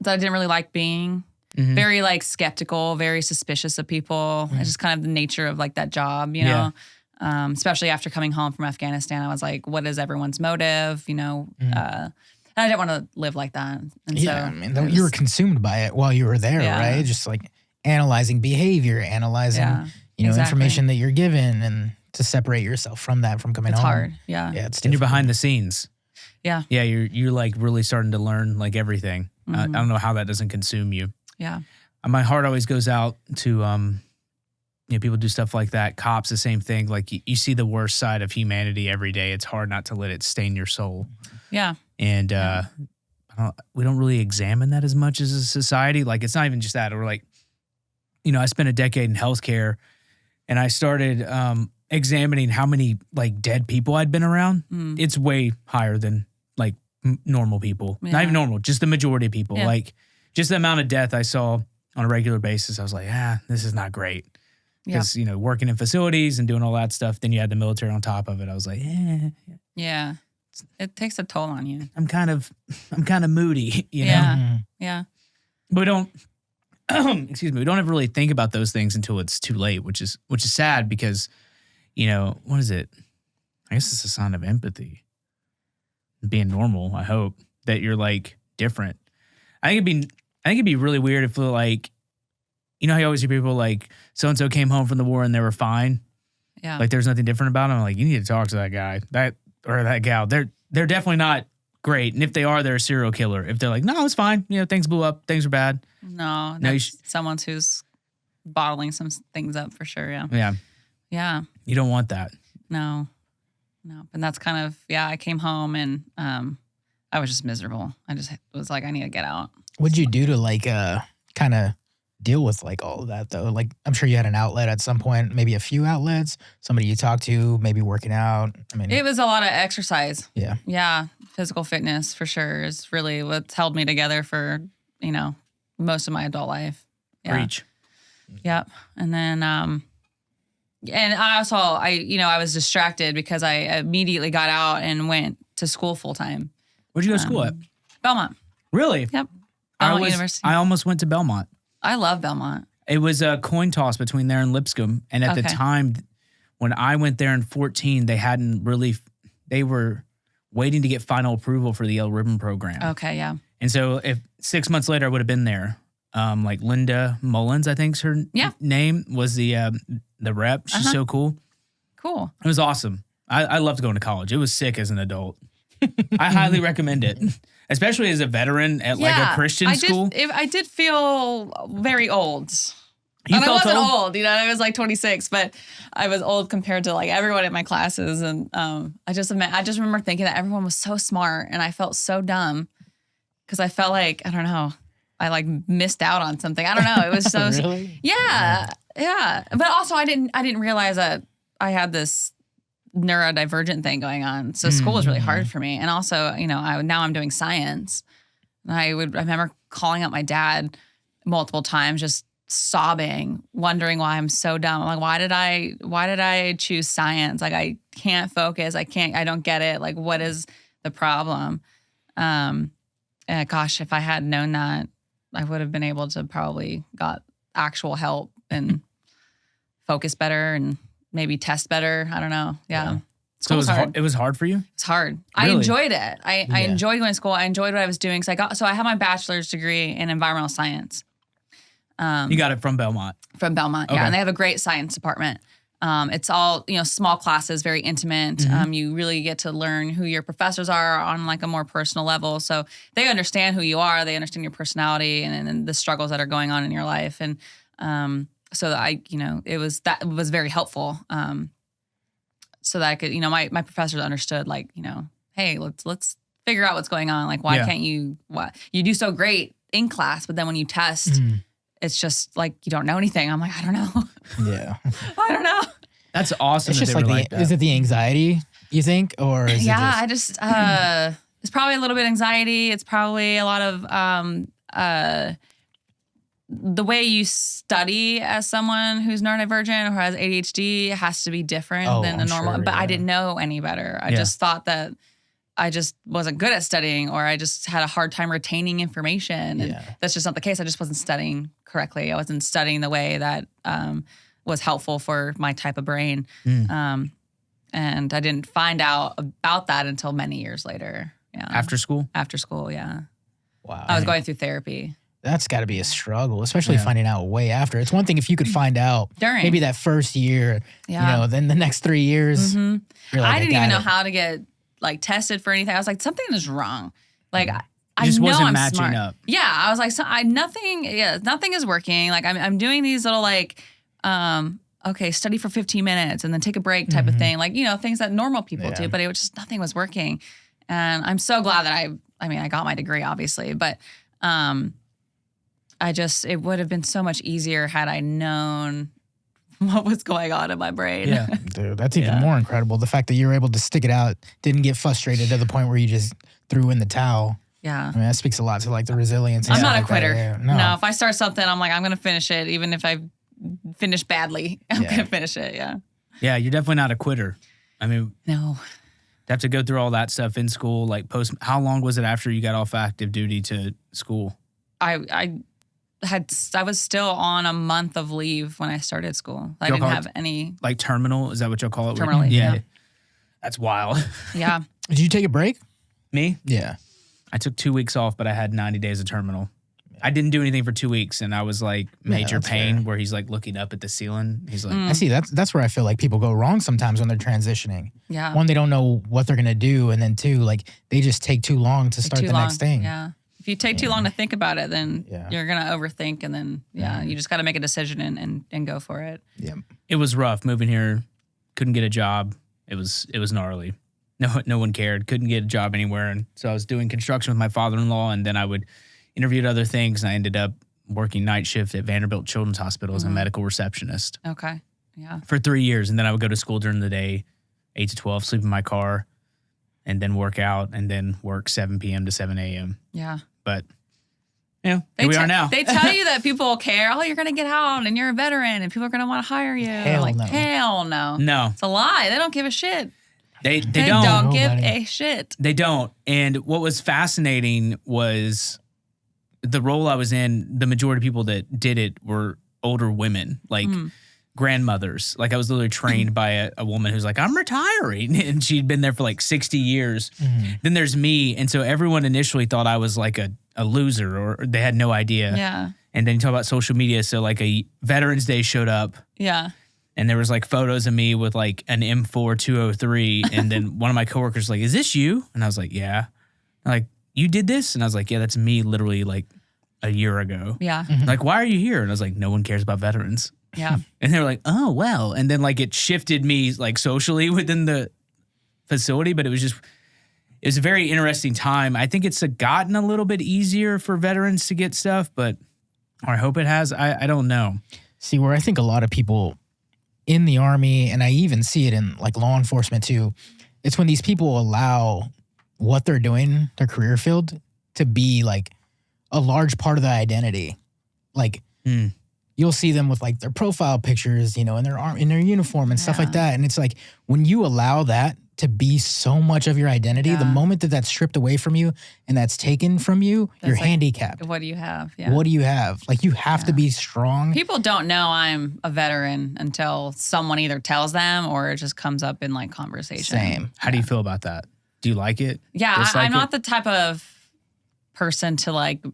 I didn't really like being. Mhm. Very like skeptical, very suspicious of people. It's just kind of the nature of like that job, you know. Especially after coming home from Afghanistan, I was like, what is everyone's motive? You know, and I didn't want to live like that. And Yeah, so I mean, it you were was- consumed by it while you were there, Yeah. right? Just like analyzing behavior, analyzing, Yeah, you know, exactly. information that you're given, and to separate yourself from that, from coming it's home. hard. Yeah. Yeah, it's And you're difficult. behind the scenes. Yeah. Yeah, you're like really starting to learn like everything. I don't know how that doesn't consume you. Yeah. My heart always goes out to people do stuff like that. Cops, the same thing. Like you see the worst side of humanity every day. It's hard not to let it stain your soul. Yeah. And we don't really examine that as much as a society. Like it's not even just that. We're like, I spent a decade in healthcare, and I started examining how many like dead people I'd been around. It's way higher than like normal people. Yeah. Not even normal, just the majority of people. Yeah. Like just the amount of death I saw on a regular basis, I was like, this is not great. Because, working in facilities and doing all that stuff, then you had the military on top of it. I was like, Yeah. It takes a toll on you. I'm kind of moody, you know? Yeah. Yeah. But we don't, excuse me, we don't ever really think about those things until it's too late, which is sad because, what is it? I guess it's a sign of empathy. Being normal, I hope, that you're like different. I think it'd be really weird if like, how you always hear people like so-and-so came home from the war and they were fine. Yeah. Like there's nothing different about them. Like you need to talk to that guy, that gal. They're definitely not great. And if they are, they're a serial killer. If they're like, no, it's fine. Things blew up. Things are bad. No, No, that's someone who's bottling some things up for sure. Yeah. Yeah. Yeah. You don't want that. No. And that's kind of, I came home and I was just miserable. I just was like, I need to get out. What'd you do to like kind of deal with like all of that though? Like I'm sure you had an outlet at some point, maybe a few outlets, somebody you talked to, maybe working out. I mean, It was a lot of exercise. Yeah. Yeah. Physical fitness for sure is really what's held me together for, most of my adult life. Yeah. Preach. Yep. And then, and I also, I was distracted because I immediately got out and went to school full time. Where'd you go to school at? Belmont. Really? Yep. Belmont University. I almost went to Belmont. I love Belmont. It was a coin toss between there and Lipscomb. And at the Okay. time when I went there in 2014, they were waiting to get final approval for the Yellow Ribbon program. Okay. Yeah. And so if 6 months later I would have been there, like Linda Mullins, I think's her name, was the rep. She's so cool. Cool. It was awesome. I loved going to college. It was sick as an adult. I highly recommend it, especially as a veteran at like a Christian school. I did feel very old. You And I felt wasn't old? old, I was like 26, but I was old compared to like everyone in my classes. And I just remember thinking that everyone was so smart and I felt so dumb because I felt like, I don't know, I like missed out on something. I don't know. It was so, Really? yeah. But also I didn't realize that I had this neurodivergent thing going on. So school was really hard for me. And also, now I'm doing science. And I remember calling up my dad multiple times, just sobbing, wondering why I'm so dumb. I'm like, why did I choose science? Like, I can't focus. I don't get it. Like, what is the problem? Gosh, if I had known that, I would have been able to probably got actual help and focus better and maybe test better. I don't know. Yeah. So it was hard for you? It's hard. Really? I enjoyed it. I enjoyed going to school. I enjoyed what I was doing. So I have my bachelor's degree in environmental science. You got it from Belmont. From Belmont, Okay. yeah. And they have a great science department. It's all, small classes, very intimate. You really get to learn who your professors are on like a more personal level. So they understand who you are. They understand your personality and the struggles that are going on in your life. And so that it was very helpful. So that I could, my professors understood like, hey, let's figure out what's going on. Like, why can't you, do so great in class, but then when you test, it's just like, you don't know anything. I'm like, I don't know. Yeah. I don't know. That's awesome. It's just like that. is it the anxiety, you think? Or is I just, it's probably a little bit anxiety. It's probably a lot of, the way you study as someone who's neurodivergent or has ADHD has to be different than a I'm normal. sure, but I yeah. didn't know any better. I just thought that I just wasn't good at studying, or I just had a hard time retaining information. And that's just not the case. I just wasn't studying correctly. I wasn't studying the way that was helpful for my type of brain. And I didn't find out about that until many years later. Yeah. After school? After school, yeah. Wow. I was going through therapy. That's got to be a struggle, especially finding out way after. It's one thing if you could find out During. maybe that first year, then the next 3 years. You're like, I didn't even got know it. how to get like tested for anything. I was like, something is wrong. Like I just know wasn't I'm matching smart. up. Yeah, I was like, nothing is working. Like I'm doing these little like, okay, study for 15 minutes and then take a break type of thing. Like, things that normal people do, but it was just, nothing was working. And I'm so glad that I got my degree, obviously, but it would have been so much easier had I known what was going on in my brain. Yeah. Dude, that's even more incredible. The fact that you were able to stick it out, didn't get frustrated to the point where you just threw in the towel. Yeah. I mean, that speaks a lot to like the resilience. And I'm stuff not a like that. quitter. Yeah. No, if I start something, I'm like, I'm going to finish it. Even if I finish badly, I'm going to finish it. Yeah. Yeah, you're definitely not a quitter. I mean, No. to have to go through all that stuff in school, like how long was it after you got off active duty to school? I was still on a month of leave when I started school. I Y'all didn't call have any. Like terminal? Is that what y'all call it? Terminal leave, yeah. That's wild. Yeah. Did you take a break? Me? Yeah. I took 2 weeks off, but I had 90 days of terminal. I didn't do anything for 2 weeks, and I was like major that's pain fair. where he's like looking up at the ceiling. He's like, I see. That's where I feel like people go wrong sometimes when they're transitioning. Yeah. One, they don't know what they're gonna do, and then two, like they just take too long to start Too the long. next thing. Yeah. If you take too long to think about it, then Yeah. you're going to overthink. And then, you just got to make a decision and go for it. Yep. it was rough moving here. Couldn't get a job. It was gnarly. No one cared. Couldn't get a job anywhere, and so I was doing construction with my father-in-law, and then I would interview at other things, and I ended up working night shift at Vanderbilt Children's Hospital as a medical receptionist Okay. Yeah. for 3 years, and then I would go to school during the day, 8 to 12, sleep in my car, and then work out, and then work 7 p.m. to 7 a.m. Yeah. But here we are now. They tell you that people care. Oh, you're going to get out and you're a veteran and people are going to want to hire you. Hell no. Hell no. No, It's a lie. They don't give a shit. they They don't. don't give Nobody. a shit. They don't. And what was fascinating was the role I was in. The majority of people that did it were older women, like grandmothers. Like I was literally trained by a woman who's like, I'm retiring. And she'd been there for like 60 years. Then there's me. And so everyone initially thought I was like a loser or they had no idea. Yeah. And then you talk about social media. So like a Veterans Day showed up. Yeah. And there was like photos of me with like an M4 203. And then one of my coworkers was like, is this you? And I was like, yeah. They're like, you did this? And I was like, yeah, that's me literally like a year ago. Yeah. Like, why are you here? And I was like, no one cares about veterans. Yeah. And they were like, oh, well. And then like it shifted me like socially within the facility. But it was a very interesting time. I think it's gotten a little bit easier for veterans to get stuff, but or I hope it has. I don't know. See, where I think a lot of people in the Army, and I even see it in like law enforcement too, it's when these people allow what they're doing, their career field, to be like a large part of the identity. Like you'll see them with like their profile pictures, in their in their uniform and stuff like that. And it's like when you allow that to be so much of your identity, the moment that that's stripped away from you and that's taken from you, you're like, handicapped. What do you have? Yeah. What do you have? Like you have to be strong. People don't know I'm a veteran until someone either tells them or it just comes up in like conversation. Same. How do you feel about that? Do you like it? Yeah, Dislike I'm not it? the type of person to like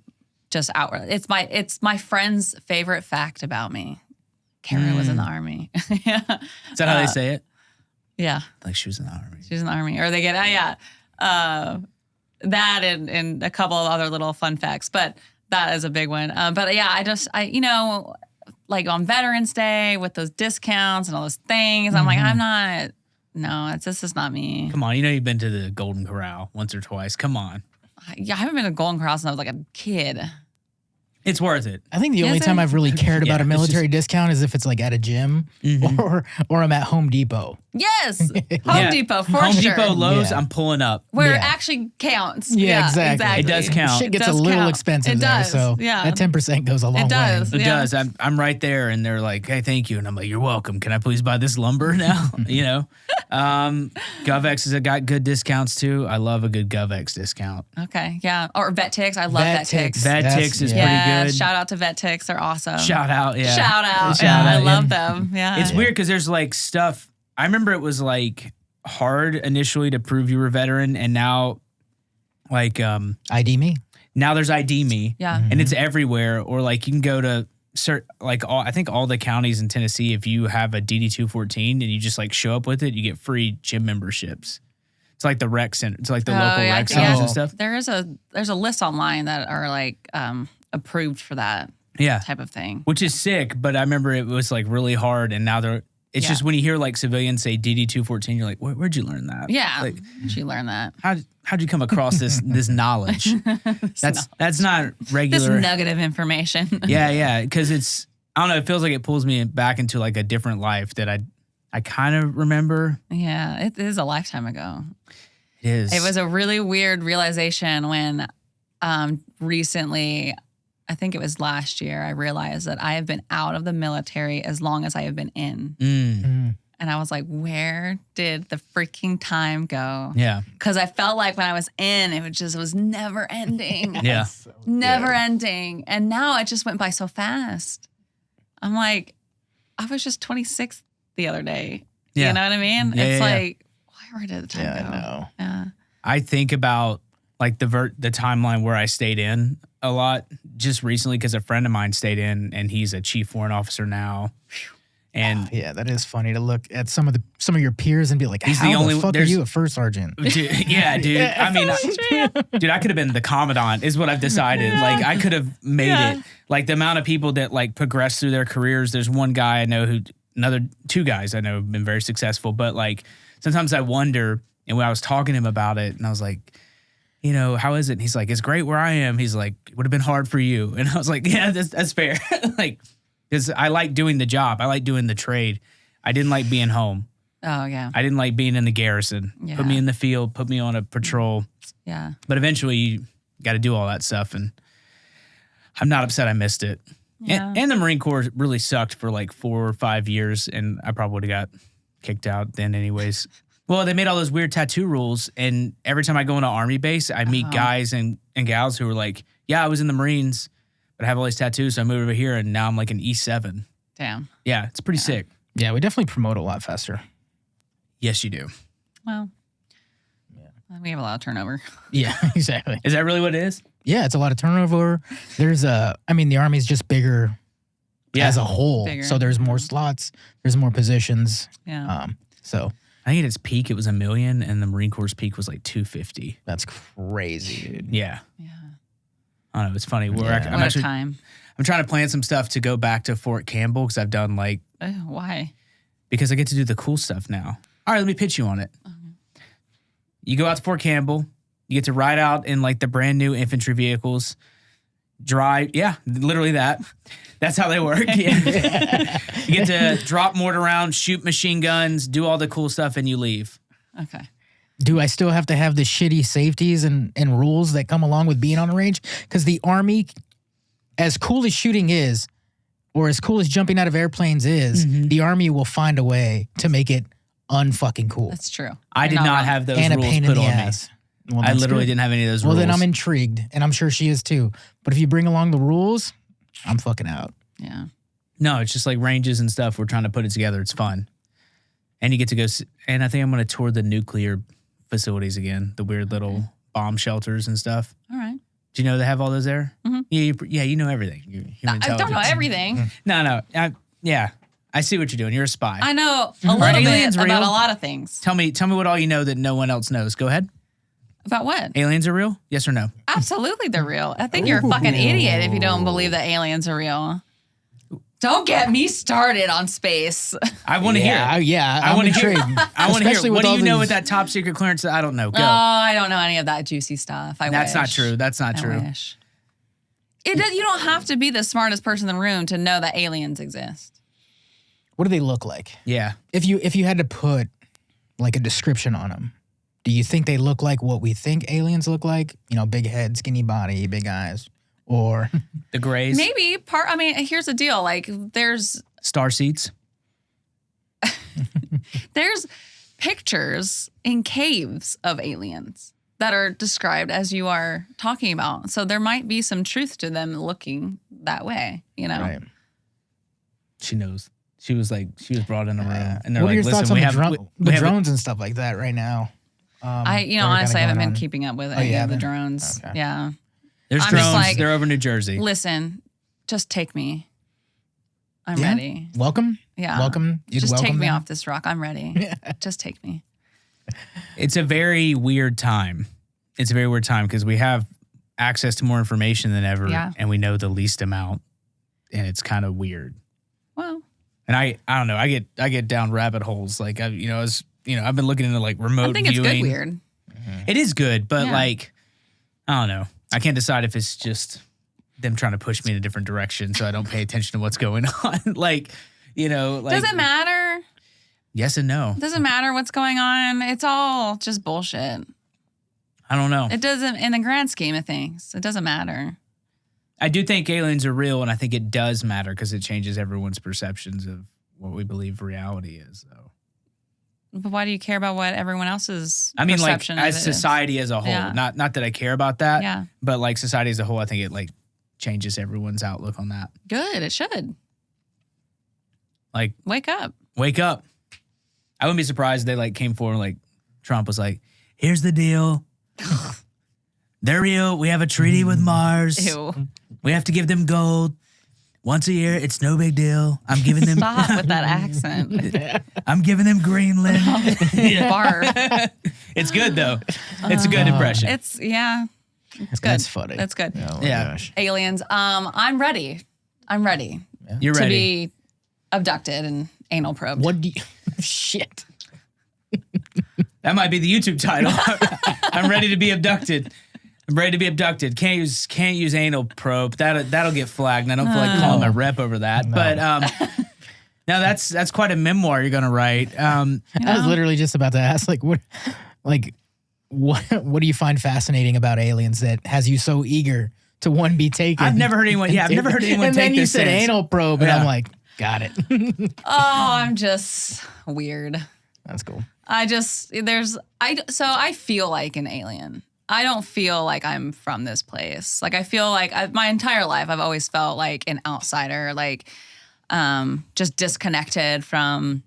just outright. It's my friend's favorite fact about me. Kerra was in the Army. Yeah. Is that how they say it? Yeah. Like she was in the Army. She's in the Army. Or they get, that and a couple of other little fun facts. But that is a big one. But yeah, I like on Veterans Day with those discounts and all those things, I'm like, this is not me. Come on, you've been to the Golden Corral once or twice. Come on. Yeah, I haven't been to Golden Corral since I was like a kid. It's worth it. I think the only Is time it? I've really cared about Yeah, a it's military discount is if it's like at a gym or I'm at Home Depot. Yes. Home Yeah. Depot, for Home sure. Depot, Lowe's, Yeah. I'm pulling up. Where it Yeah. actually counts. Yeah, exactly. It does count. Shit It gets a does little count. expensive It there, does, so yeah. that 10% goes a long does. way. It Yeah. does. I'm right there, and they're like, "Hey, thank you," and I'm like, "You're welcome. Can I please buy this lumber now?" GovX has got good discounts too. I love a good GovX discount. Okay, yeah. Or VetTix. I love VetTix. VetTix is yeah. pretty good. Shout out to VetTix. They're awesome. Shout out, yeah. Shout out. Shout Yeah, out, I yeah. love them. Yeah. It's weird because there's like stuff. I remember it was like hard initially to prove you were a veteran, and now, like, ID me. now there's ID Me. Yeah. and it's everywhere. Or like you can go to I think all the counties in Tennessee, if you have a DD 214 and you just like show up with it, you get free gym memberships. It's like the rec center. It's like the local rec centers and stuff. There's a list online that are like approved for that. Yeah. type of thing. Which is sick, but I remember it was like really hard, and now it's just when you hear like civilians say DD 214, you're like, where'd you learn that? Yeah, Like, she learned that. how'd you come across this knowledge? That's not This regular. nugget of information. Yeah, because it's, I don't know, it feels like it pulls me back into like a different life that I kind of remember. Yeah, it is a lifetime ago. It is. It was a really weird realization when recently, I think it was last year, I realized that I have been out of the military as long as I have been in. And I was like, where did the freaking time go? Yeah. Because I felt like when I was in, it was never ending. Yeah. Never ending. And now it just went by so fast. I'm like, I was just 26 the other day. Yeah. You know what I mean? Yeah, It's yeah, like, where did the time Yeah, go? I know. Yeah. I think about like the timeline where I stayed in a lot just recently because a friend of mine stayed in, and he's a chief warrant officer now. And Yeah, that is funny to look at some of your peers and be like, He's how the only- the fuck are there's- you a first sergeant? dude, yeah, dude. I mean, dude, I could have been the commandant, is what I've decided. Like, I could have made it. Like, the amount of people that like progress through their careers. There's one guy I know two guys I know have been very successful. But like, sometimes I wonder. And when I was talking to him about it, and I was like, you know, how is it? And he's like, it's great where I am. He's like, it would have been hard for you. And I was like, yeah, that's fair. Like, because I like doing the job. I like doing the trade. I didn't like being home. Oh, yeah. I didn't like being in the garrison. Yeah. Put me in the field, put me on a patrol. Yeah. But eventually you got to do all that stuff. And I'm not upset I missed it. Yeah. And the Marine Corps really sucked for like 4 or 5 years. And I probably would have got kicked out then anyways. Well, they made all those weird tattoo rules. And every time I go into Army base, I meet guys and gals who are like, yeah, I was in the Marines, but I have all these tattoos. So I moved over here and now I'm like an E7. Damn. Yeah, it's pretty sick. Yeah, we definitely promote a lot faster. Yes, you do. Well, we have a lot of turnover. Yeah, exactly. Is that really what it is? Yeah, it's a lot of turnover. There's the Army's just bigger as a whole. Bigger. So there's more slots, there's more positions. Yeah. So I think at its peak, it was $1 million, and the Marine Corps' peak was like 250. that's crazy, dude. Yeah. Yeah. I don't know. It's funny. Yeah. What a time. I'm trying to plan some stuff to go back to Fort Campbell because I've done like, Why? because I get to do the cool stuff now. All right, let me pitch you on it. You go out to Fort Campbell. You get to ride out in like the brand new infantry vehicles. Drive. Yeah, literally that. That's how they work. Yeah. You get to drop mortar rounds, shoot machine guns, do all the cool stuff, and you leave. Okay. Do I still have to have the shitty safeties and rules that come along with being on the range? Because the Army, as cool as shooting is, or as cool as jumping out of airplanes is, the Army will find a way to make it unfucking cool. That's true. I You're did not wrong. have those And a rules pain in put the on me. ass. Well, I that's literally good. didn't have any of those Well, rules. then I'm intrigued, and I'm sure she is too. But if you bring along the rules, I'm fucking out. Yeah. No, it's just like ranges and stuff. We're trying to put it together. It's fun. And you get to go, and I think I'm going to tour the nuclear facilities again, the weird little bomb shelters and stuff. All right. Do you know they have all those there? Mhm. Yeah, you know everything. You're human I don't know intelligence. everything. No. Yeah, I see what you're doing. You're a spy. I know a Are little aliens bit real? about a lot of things. Tell me what all you know that no one else knows. Go ahead. About what? Aliens are real? Yes or no? Absolutely, they're real. I think you're a fucking idiot if you don't believe that aliens are real. Don't get me started on space. I want to hear. I'm wanna hear- intrigued. I want to hear. Especially What with do all you know these- with that top secret clearance that I don't know? Go. Oh, I don't know any of that juicy stuff. That's not true. That's not I true. wish. You don't have to be the smartest person in the room to know that aliens exist. What do they look like? Yeah. If you had to put like a description on them, do you think they look like what we think aliens look like? You know, big head, skinny body, big eyes, or The Greys. Maybe here's the deal. Like there's Star Seats. pictures in caves of aliens that are described as you are talking about. So there might be some truth to them looking that way, you know? right? She knows. She was brought in a room, and they're What are like, your thoughts "Listen, on we the have drones and stuff like that right now? I that are kinda honestly haven't going been on? keeping up with Oh, any you of the haven't? drones. Okay. Yeah. There's I'm just drones. like- They're over New Jersey. Listen, just take me. I'm Yeah? ready. Welcome, Yeah. welcome. You'd Just take welcome me them? off this rock. I'm ready. Just take me. It's a very weird time. It's a very weird time because we have access to more information than ever, Yeah. and we know the least amount. it's kind of weird. Well, And I don't know. I get down rabbit holes. Like I've been looking into like remote I think it's viewing. good weird. It is good, but Yeah. like I don't know. I can't decide if it's just them trying to push me in a different direction so I don't pay attention to what's going on. Like, Does it matter? Yes and no. Doesn't matter what's going on. It's all just bullshit. I don't know. It doesn't, in the grand scheme of things, it doesn't matter. I do think aliens are real, and I think it does matter because it changes everyone's perceptions of what we believe reality is. So, But why do you care about what everyone else's I mean, like perception of as it is? society as a whole, Yeah. not that I care about that, Yeah. but like society as a whole, I think it like changes everyone's outlook on that. Good. It should. Like, Wake up. wake up. I wouldn't be surprised if they like came forward, like Trump was like, here's the deal. They're real. We have a treaty with Mars. Ew. We have to give them gold once a year. It's no big deal. I'm giving them Stop with that accent. I'm giving them Greenland. Barf. It's good though. It's a good impression. It's good. That's funny. That's good. Oh my Yeah. gosh. Aliens. I'm ready. I'm ready You're to ready. be abducted and anal probed. What do you? Shit. That might be the YouTube title. I'm ready to be abducted. I'm ready to be abducted. Can't use anal probe. That'll get flagged. And I don't feel like calling my rep over that. No. But now that's quite a memoir you're gonna write. I was literally just about to ask, what do you find fascinating about aliens that has you so eager to one be taken? I've never heard anyone. Yeah, I've never heard anyone and take then you this said sense. anal probe, and Yeah. I'm like, got it. Oh, I'm just weird. That's cool. So I feel like an alien. I don't feel like I'm from this place. Like I feel like my entire life I've always felt like an outsider, like just disconnected from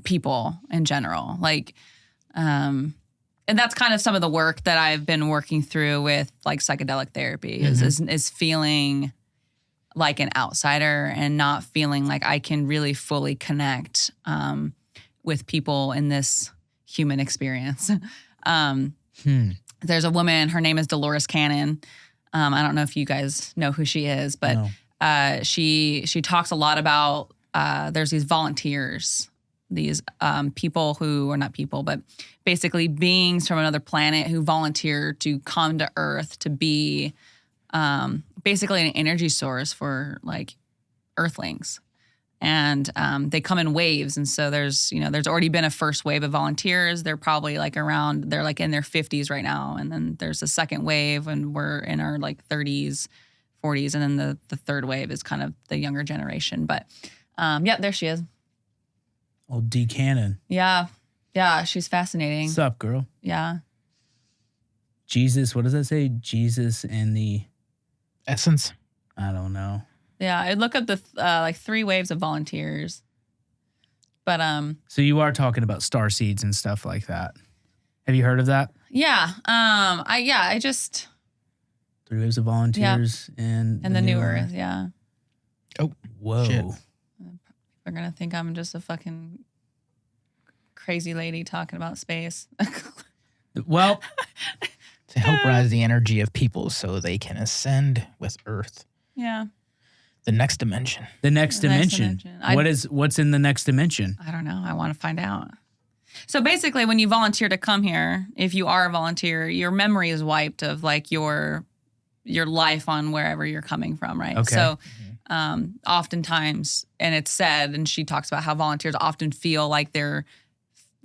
people in general. Like and that's kind of some of the work that I've been working through with like psychedelic therapy is feeling like an outsider and not feeling like I can really fully connect with people in this human experience. There's a woman, her name is Dolores Cannon. I don't know if you guys know who she is, but she talks a lot about there's these volunteers, these people who are not people, but basically beings from another planet who volunteer to come to Earth to be basically an energy source for like Earthlings. And they come in waves. And so there's already been a first wave of volunteers. They're probably they're like in their 50s right now. And then there's a second wave and we're in our like 30s, 40s. And then the third wave is kind of the younger generation. But yeah, there she is. Old D Cannon. Yeah. Yeah, she's fascinating. What's up, girl? Yeah. Jesus, what does that say? Jesus and the Essence. I don't know. Yeah, I look up the like 3 waves of volunteers. But So you are talking about star seeds and stuff like that. Have you heard of that? yeah, I just 3 waves of volunteers and the new Earth, yeah. Whoa. Shit. They're gonna think I'm just a fucking crazy lady talking about space. Well, To help rise the energy of people so they can ascend with Earth. Yeah, The next dimension. the next The next dimension. dimension. What's in the next dimension? I don't know. I want to find out. So basically, when you volunteer to come here, if you are a volunteer, your memory is wiped of like your life on wherever you're coming from, right? Okay. So oftentimes, and it's said, and she talks about how volunteers often feel like they're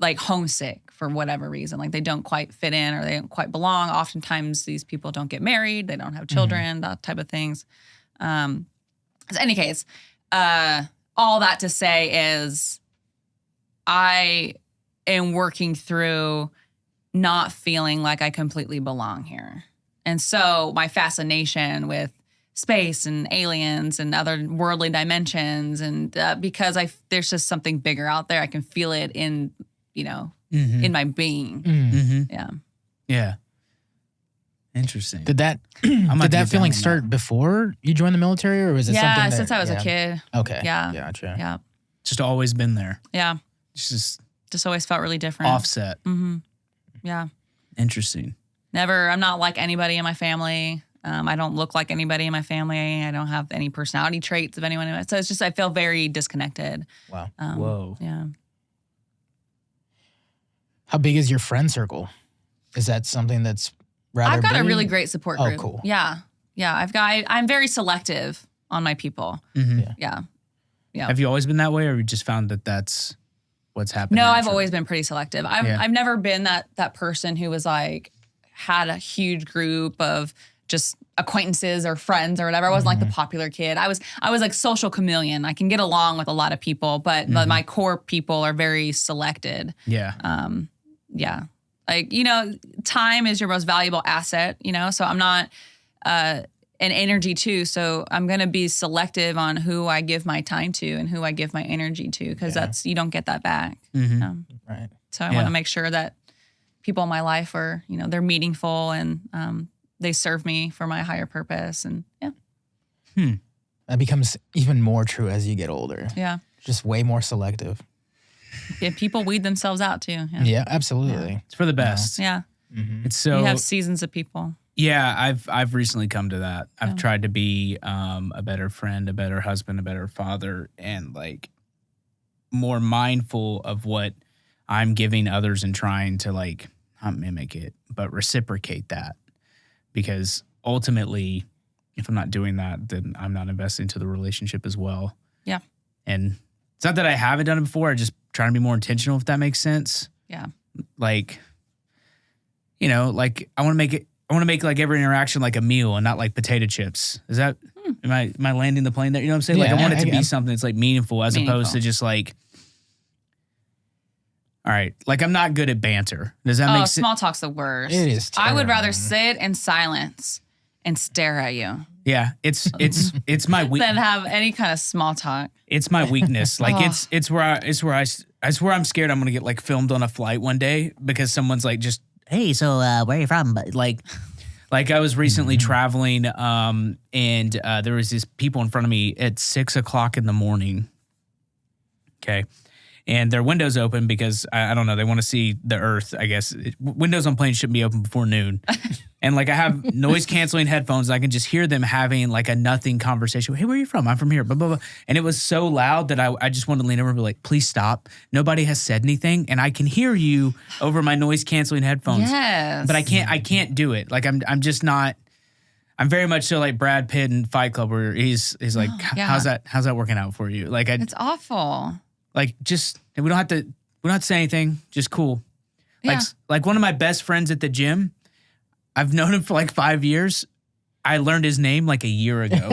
like homesick for whatever reason, like they don't quite fit in or they don't quite belong. Oftentimes, these people don't get married, they don't have children, that type of things. So in any case, all that to say is I am working through not feeling like I completely belong here. And so my fascination with space and aliens and other worldly dimensions, and because there's just something bigger out there, I can feel it in, in my being. Mm-hmm. Yeah. Yeah. Interesting. Did that I'm did that feeling start before you joined the military, or was it something that, since I was a kid. Okay. Yeah. Gotcha. Yeah. Just always been there. Yeah. It's just Just always felt really different. offset. Mm-hmm. Yeah. Interesting. I'm not like anybody in my family. I don't look like anybody in my family. I don't have any personality traits of anyone. So it's just, I feel very disconnected. Wow. Whoa. Yeah. How big is your friend circle? Is that something that's rather I've got a big? really great support Oh, group. cool. Yeah. Yeah. I'm very selective on my people. Mhm. Yeah. Yeah. Have you always been that way, or you just found that that's what's happened? No, I've naturally? always been pretty selective. Yeah. I've never been that person who was like, had a huge group of just acquaintances or friends or whatever. I wasn't like the popular kid. I was like social chameleon. I can get along with a lot of people, but my core people are very selected. Yeah. Yeah. Like, time is your most valuable asset, so I'm not, and energy too. So I'm going to be selective on who I give my time to and who I give my energy to, because you don't get that back. Mhm. Right. So I Yeah. want to make sure that people in my life are, they're meaningful and they serve me for my higher purpose. And That becomes even more true as you get older. yeah. Just way more selective. Yeah, people weed themselves out too. Yeah. Yeah, absolutely. It's for the best. Yeah. It's so You have seasons of people. Yeah, I've recently come to that. I've Yeah. tried to be a better friend, a better husband, a better father, and like more mindful of what I'm giving others and trying to like not mimic it, but reciprocate that. Because ultimately, if I'm not doing that, then I'm not investing into the relationship as well. Yeah. And it's not that I haven't done it before. I just trying to be more intentional, if that makes sense. Yeah. Like, like I want to make like every interaction like a meal and not like potato chips. Is that, am I landing the plane there? You know what I'm saying? Like Yeah, I want it to I be get- something that's like meaningful as opposed to just like, all right, like I'm not good at banter. Does that make sense? Small talk's the worst. It is I would rather terrible. sit in silence and stare at you Yeah, it's my weak. than have any kind of small talk. It's my weakness. Like it's where I swear I'm scared I'm gonna get like filmed on a flight one day because someone's like just, hey, so where are you from? But like I was recently traveling and there was these people in front of me at 6 o'clock in the morning. Okay. And their windows open because I don't know, they want to see the earth, I guess. Windows on planes shouldn't be open before noon. And like I have noise canceling headphones and I can just hear them having like a nothing conversation. Hey, where are you from? I'm from here. Blah, blah, blah. And it was so loud that I just wanted to lean over and be like, please stop. Nobody has said anything. And I can hear you over my noise canceling headphones. Yes. But I can't do it. Like I'm just not. I'm very much so like Brad Pitt in Fight Club where he's like, yeah. how's that working out for you? Like It's awful. like just we don't have to say anything, just cool. Yeah. Like one of my best friends at the gym, I've known him for like 5 years. I learned his name like a year ago.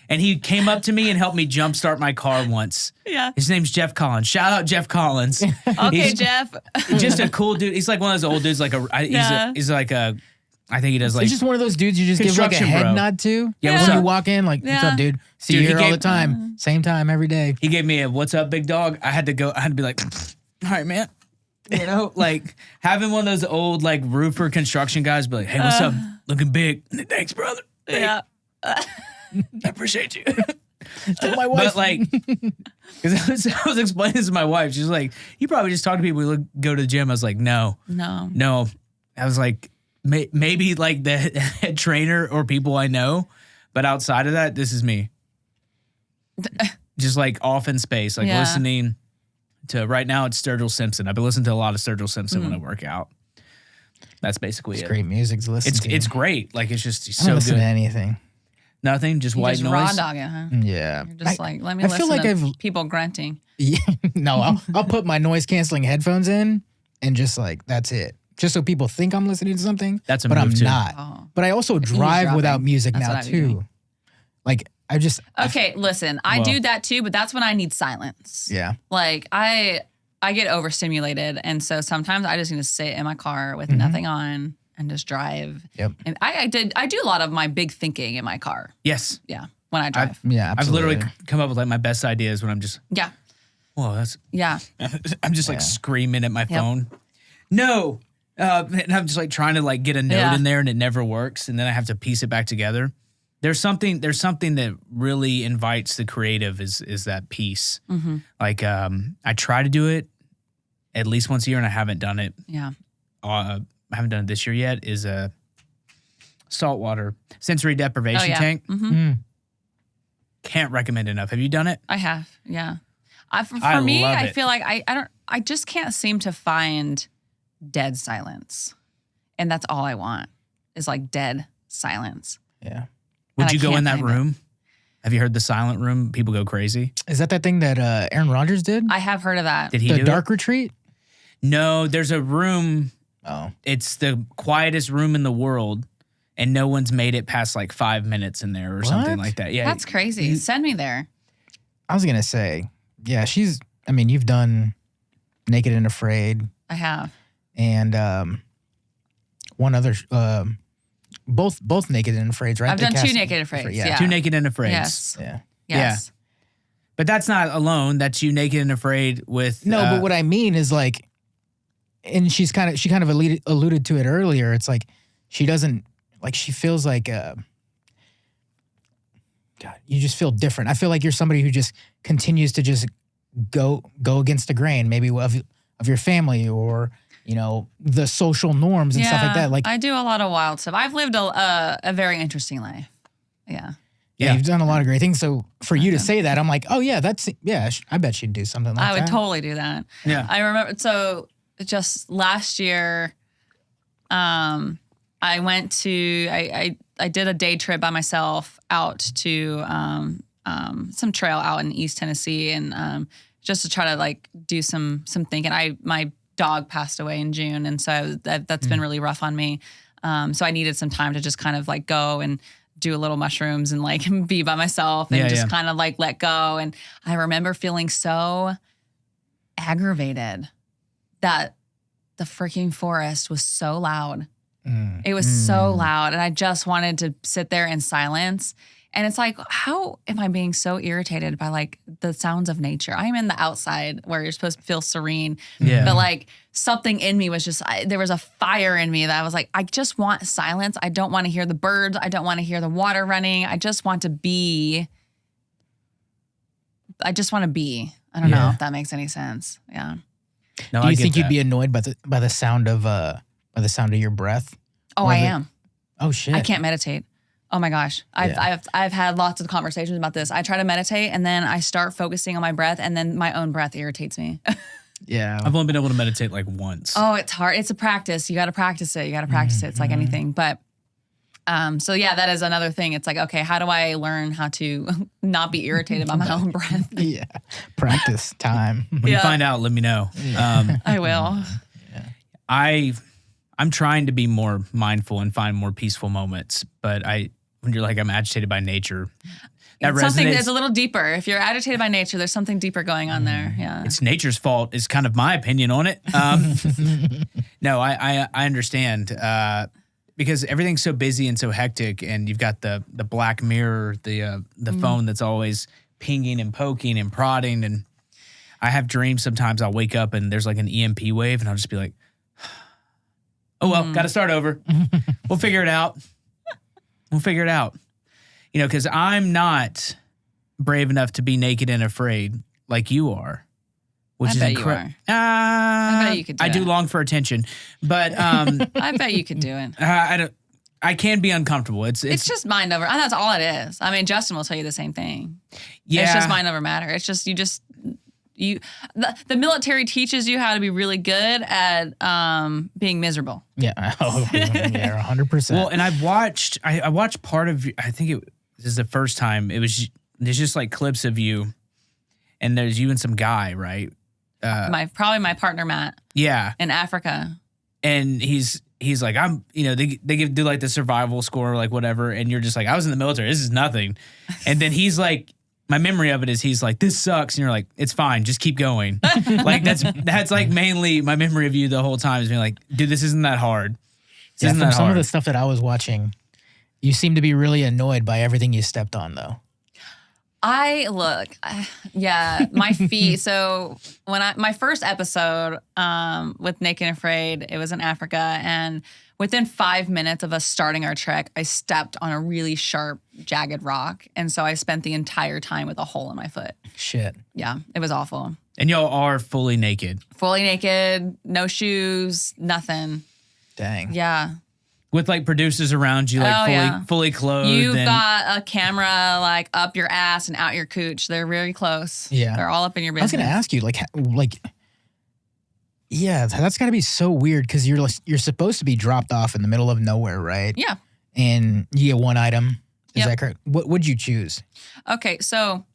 And he came up to me and helped me jumpstart my car once. Yeah. His name's Jeff Collins. Shout out Jeff Collins. Okay, He's Jeff. just a cool dude. He's like one of those old dudes. Yeah. He's like a. I think he does like. He's just one of those dudes you just give like a Construction head bro. nod to. Yeah, when what's you up? walk in, like, what's Yeah. up, dude? See Dude, you he here all gave- the time. Same time every day. He gave me a "What's up, big dog?" I had to be like, "All right, man." You know, like having one of those old like roofer construction guys be like, "Hey, what's up? Looking big. Thanks, brother. Hey, Yeah. I appreciate you." Tell my wife. But like, because I was explaining this to my wife, she's like, "You probably just talk to people who go to the gym." I was like, "No." No. I was like, maybe like the head trainer or people I know, but outside of that, this is me. Just like off in space, like Yeah. listening to. Right now, it's Sturgill Simpson. I've been listening to a lot of Sturgill Simpson when I work out. That's basically it's it. great music to listen to. It's great. Like it's just I don't so listen to good. anything. Nothing, just You white just noise. raw dog it, huh? Yeah. You're just like, let me I listen feel like to I've- people grunting. Yeah, no, I'll put my noise canceling headphones in and just like that's it. Just so people think I'm listening to something. That's a but move I'm too. not. Oh. But I also can use drive dropping. without music That's now what I'd be doing. too. Like I just Okay, listen, I Well. do that too, but that's when I need silence. yeah. Like I get overstimulated, and so sometimes I just need to sit in my car with nothing on and just drive. Yep. And I do a lot of my big thinking in my car. Yes, Yeah, when I drive. Yeah, I've absolutely. literally come up with like my best ideas when I'm just, Yeah, whoa, that's. yeah. I'm just like Yeah. screaming at my phone. No. And I'm just like trying to like get a note Yeah. in there and it never works. And then I have to piece it back together. There's something that really invites the creative is that piece. Mm-hmm. Like I try to do it at least once a year and I haven't done it. Yeah. I haven't done it this year yet saltwater sensory deprivation tank. Can't recommend enough. Have you done it? I have, yeah. For I me, love I it. feel like I just can't seem to find dead silence. And that's all I want is like dead silence. Yeah. Would And you I go in can't that find it. room? Have you heard the silent room? People go crazy. Is that thing that Aaron Rodgers did? I have heard of that. Did he The do dark retreat? No, there's a room. Oh. It's the quietest room in the world, and no one's made it past like 5 minutes in there or something What? like that. Yeah, That's crazy. Send me there. I was going to say, yeah, you've done Naked and Afraid I have. and one other, both Naked and Afraid, right? I've They done two cast- Naked and Afraid. Yeah. Yeah. Too Naked and Afraid. Yes. Yeah. Yes. But that's not alone. That's you Naked and Afraid with No, but what I mean is like, and she kind of alluded to it earlier. It's like she doesn't like she feels like God, you just feel different. I feel like you're somebody who just continues to just go against the grain, maybe of your family or the social norms and stuff like that. Like I do a lot of wild stuff. I've lived a very interesting life. Yeah. yeah, you've done a lot of great things. So for you to Okay. say that, I'm like, oh yeah, I bet she'd do something like I that. would totally do that. Yeah. I remember, so just last year, I went to, I did a day trip by myself out to some trail out in East Tennessee and just to try to like do some thinking. My dog passed away in June, and so that's been really rough on me. So I needed some time to just kind of like go and do a little mushrooms and like be by myself and just kind of like let go. And I remember feeling so aggravated that the freaking forest was so loud. It was so loud, and I just wanted to sit there in silence. And it's like, how am I being so irritated by like the sounds of nature? I'm in the outside where you're supposed to feel serene. Yeah. But like something in me was just, there was a fire in me that I was like, I just want silence. I don't want to hear the birds. I don't want to hear the water running. I just want to be. I don't know if that makes any sense. Yeah. No, Do I you get think you'd that. be annoyed by the sound of your breath? Oh, Or I the- am. Oh shit! I can't meditate. Oh my gosh. I've had lots of conversations about this. I try to meditate and then I start focusing on my breath and then my own breath irritates me. Yeah. I've only been able to meditate like once. Oh, it's hard. It's a practice. You got to practice it. It's like anything. But so yeah, that is another thing. It's like, okay, how do I learn how to not be irritated by my own breath? Yeah. Practice time. When you find out, let me know. I will. I'm trying to be more mindful and find more peaceful moments, but when you're like I'm agitated by nature, that It's something resonates. that's a little deeper. If you're agitated by nature, there's something deeper going on there. Yeah. It's nature's fault is kind of my opinion on it. No, I understand because everything's so busy and so hectic, and you've got the black mirror, the phone that's always pinging and poking and prodding, and I have dreams sometimes. I'll wake up and there's like an EMP wave, and I'll just be like, "Oh well, got to start over. We'll figure it out. Because I'm not brave enough to be naked and afraid like you are, which I is bet you incredible. are. I bet you could do I do it. long for attention, but I bet you could do it. I don't. I can be uncomfortable. It's It's just mind over. And that's all it is. I mean, Justin will tell you the same thing. yeah. It's just mind over matter. It's just the military teaches you how to be really good at being miserable. Yeah. Oh, yeah. 100%. Well, and I watched part of. I think this is the first time. There's just like clips of you, and there's you and some guy, right? Probably my partner Matt Yeah, in Africa. and he's like they do like the survival score, like whatever, and you're just like I was in the military. This is nothing, and then he's like. My memory of it is he's like, this sucks. And you're like, it's fine. Just keep going. Like that's like mainly my memory of you the whole time is being like, dude, this isn't that hard. yeah, Isn't from that some hard? of the stuff that I was watching, you seem to be really annoyed by everything you stepped on, though. My feet. So my first episode with Naked and Afraid, it was in Africa, and within 5 minutes of us starting our trek, I stepped on a really sharp, jagged rock, and so I spent the entire time with a hole in my foot. Shit. Yeah, it was awful. And y'all are fully naked. Fully naked, no shoes, nothing. Dang. Yeah. With like producers around you, like Oh, yeah. fully clothed. You've and got a camera like up your ass and out your cooch. They're very close. Yeah. They're all up in your I was business. gonna ask you, yeah, that's got to be so weird because you're supposed to be dropped off in the middle of nowhere, right? Yeah. And you get one item. Is Yep. that correct? What would you choose? Okay, so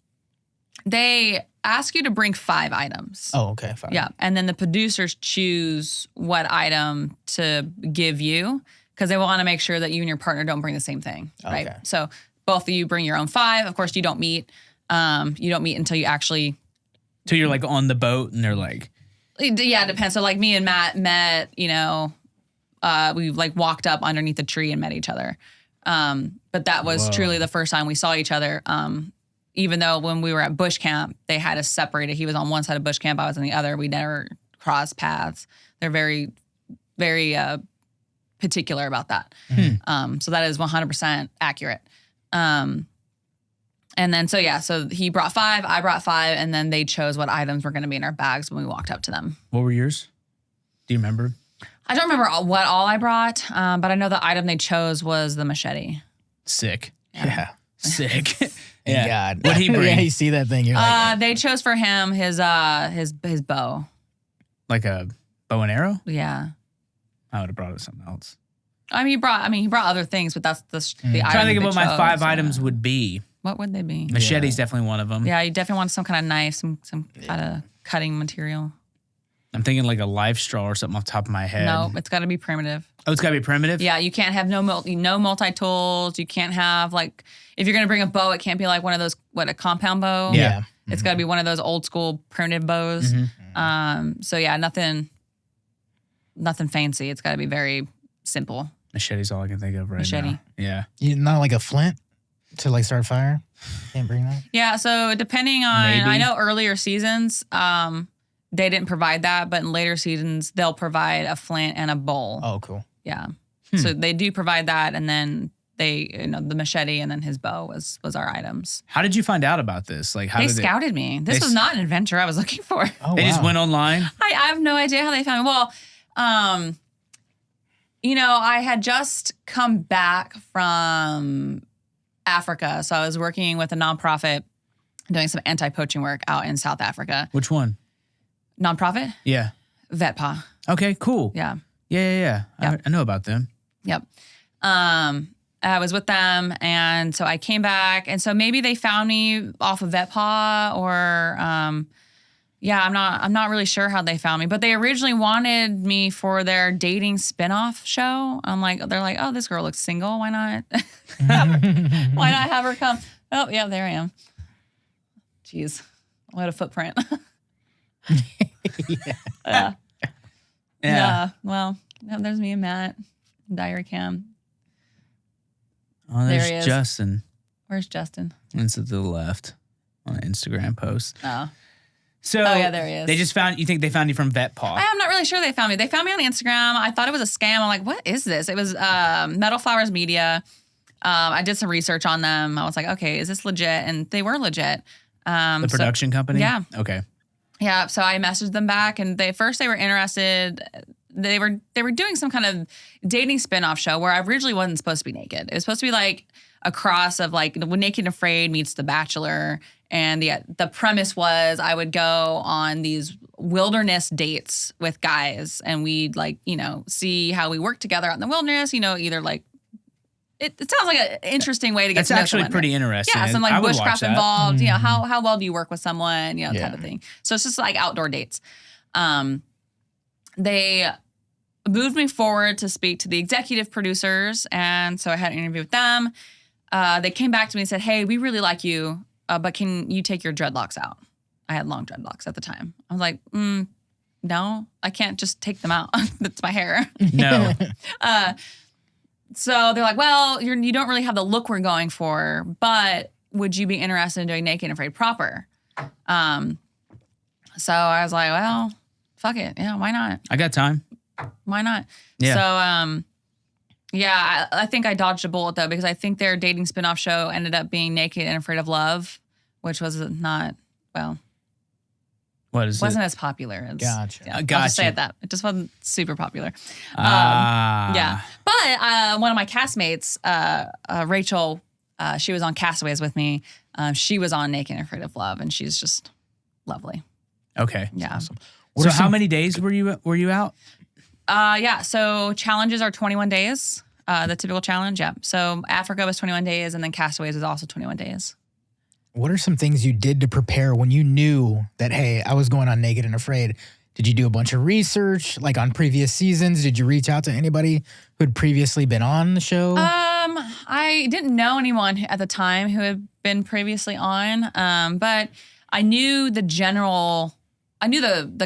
they ask you to bring 5 items. Oh, okay, fine. Yeah, and then the producers choose what item to give you because they want to make sure that you and your partner don't bring the same thing, right? Okay. So both of you bring your own 5. Of course, you don't meet. You don't meet until you actually. so you're like on the boat, and they're like, Yeah, it depends. So like me and Matt met. We like walked up underneath a tree and met each other. But that was truly the first time we saw each other. Even though when we were at bush camp, they had us separated. He was on one side of bush camp, I was on the other. We never crossed paths. They're very, very particular about that. So that is 100% accurate. And then, so he brought 5, I brought 5, and then they chose what items were going to be in our bags when we walked up to them. what were yours? Do you remember? I don't remember what all I brought, but I know the item they chose was the machete. Sick. Yeah. Sick. Thank yeah. God. What'd he bring? Yeah, you see that thing, you're like, They chose for him his bow. Like a bow and arrow? Yeah. I would have brought it something else. He brought other things, but that's the I'm item. trying to think of that what they my 5 chose, items yeah. would be. What would they be? Machete's definitely one of them. Yeah, you definitely want some kind of knife, some kind of cutting material. I'm thinking like a life straw or something off the top of my head. No, it's got to be primitive. Oh, it's got to be primitive? Yeah, you can't have no multi-tools. You can't have like, if you're going to bring a bow, it can't be like one of those, a compound bow? yeah. It's got to be one of those old school primitive bows. So yeah, nothing fancy. It's got to be very simple. Machete's all I can think of right Machete. now. Yeah. Not like a flint to like start a fire? Can't bring that? Yeah, so depending on, Maybe. I know earlier seasons, they didn't provide that, but in later seasons, they'll provide a flint and a bowl. Oh, cool. Yeah. So they do provide that, and then the machete and then his bow was our items. How did you find out about this? Like, how They did scouted me. This they was not an adventure I was looking for. Oh, They just wow. went online? I have no idea how they found me. Well, I had just come back from Africa. So I was working with a nonprofit doing some anti-poaching work out in South Africa. Which one? Nonprofit? Yeah. VetPa. Okay, cool. Yeah. Yeah. Yep. I know about them. Yep. I was with them, and so I came back, and so maybe they found me off of VetPa, or I'm not really sure how they found me, but they originally wanted me for their dating spinoff show. They're like, oh, this girl looks single. Why not? Why not have her come? Oh, yeah, there I am. Jeez, what a footprint. Yeah. Well, there's me and Matt, diary cam. Oh, There there's he is. Justin. Where's Justin? It's to the left on an Instagram post. Oh. So Oh, yeah, there he is. They just you think they found you from VetPaw? I'm not really sure they found me. They found me on Instagram. I thought it was a scam. I'm like, what is this? It was Metal Flowers Media. I did some research on them. I was like, okay, is this legit? And they were legit. The production company? yeah. Okay. Yeah, so I messaged them back, and they were interested. They were doing some kind of dating spinoff show where I originally wasn't supposed to be naked. It was supposed to be like a cross of like when Naked and Afraid meets The Bachelor, and the premise was I would go on these wilderness dates with guys, and we'd see how we work together out in the wilderness. Either like it sounds like an interesting way to get That's to know actually someone. pretty interesting. Yeah, some I like would watch bushcraft that. involved. How well do you work with someone? Type Yeah. of thing. So it's just like outdoor dates. They moved me forward to speak to the executive producers, and so I had an interview with them. They came back to me and said, "Hey, we really like you, but can you take your dreadlocks out?" I had long dreadlocks at the time. I was like, "No, I can't just take them out. That's my hair." No. So they're like, well, you don't really have the look we're going for, but would you be interested in doing Naked and Afraid proper? So I was like, well, fuck it. Yeah, why not? I got time. Why not? Yeah. So, I think I dodged a bullet, though, because I think their dating spinoff show ended up being Naked and Afraid of Love, which was not, well, What is Wasn't as popular. As, Gotcha. Yeah, I'll Gotcha. just say it that. It just wasn't super popular. Ah. Yeah. But one of my castmates, Rachel, she was on Castaways with me. She was on Naked and Afraid of Love, and she's just lovely. Okay. Yeah. Awesome. So how many days were you out? Yeah. So challenges are 21 days. The typical challenge. Yeah. So Africa was 21 days, and then Castaways was also 21 days. What are some things you did to prepare when you knew that, hey, I was going on Naked and Afraid? Did you do a bunch of research, like on previous seasons? Did you reach out to anybody who had previously been on the show? I didn't know anyone at the time who had been previously on, but I knew the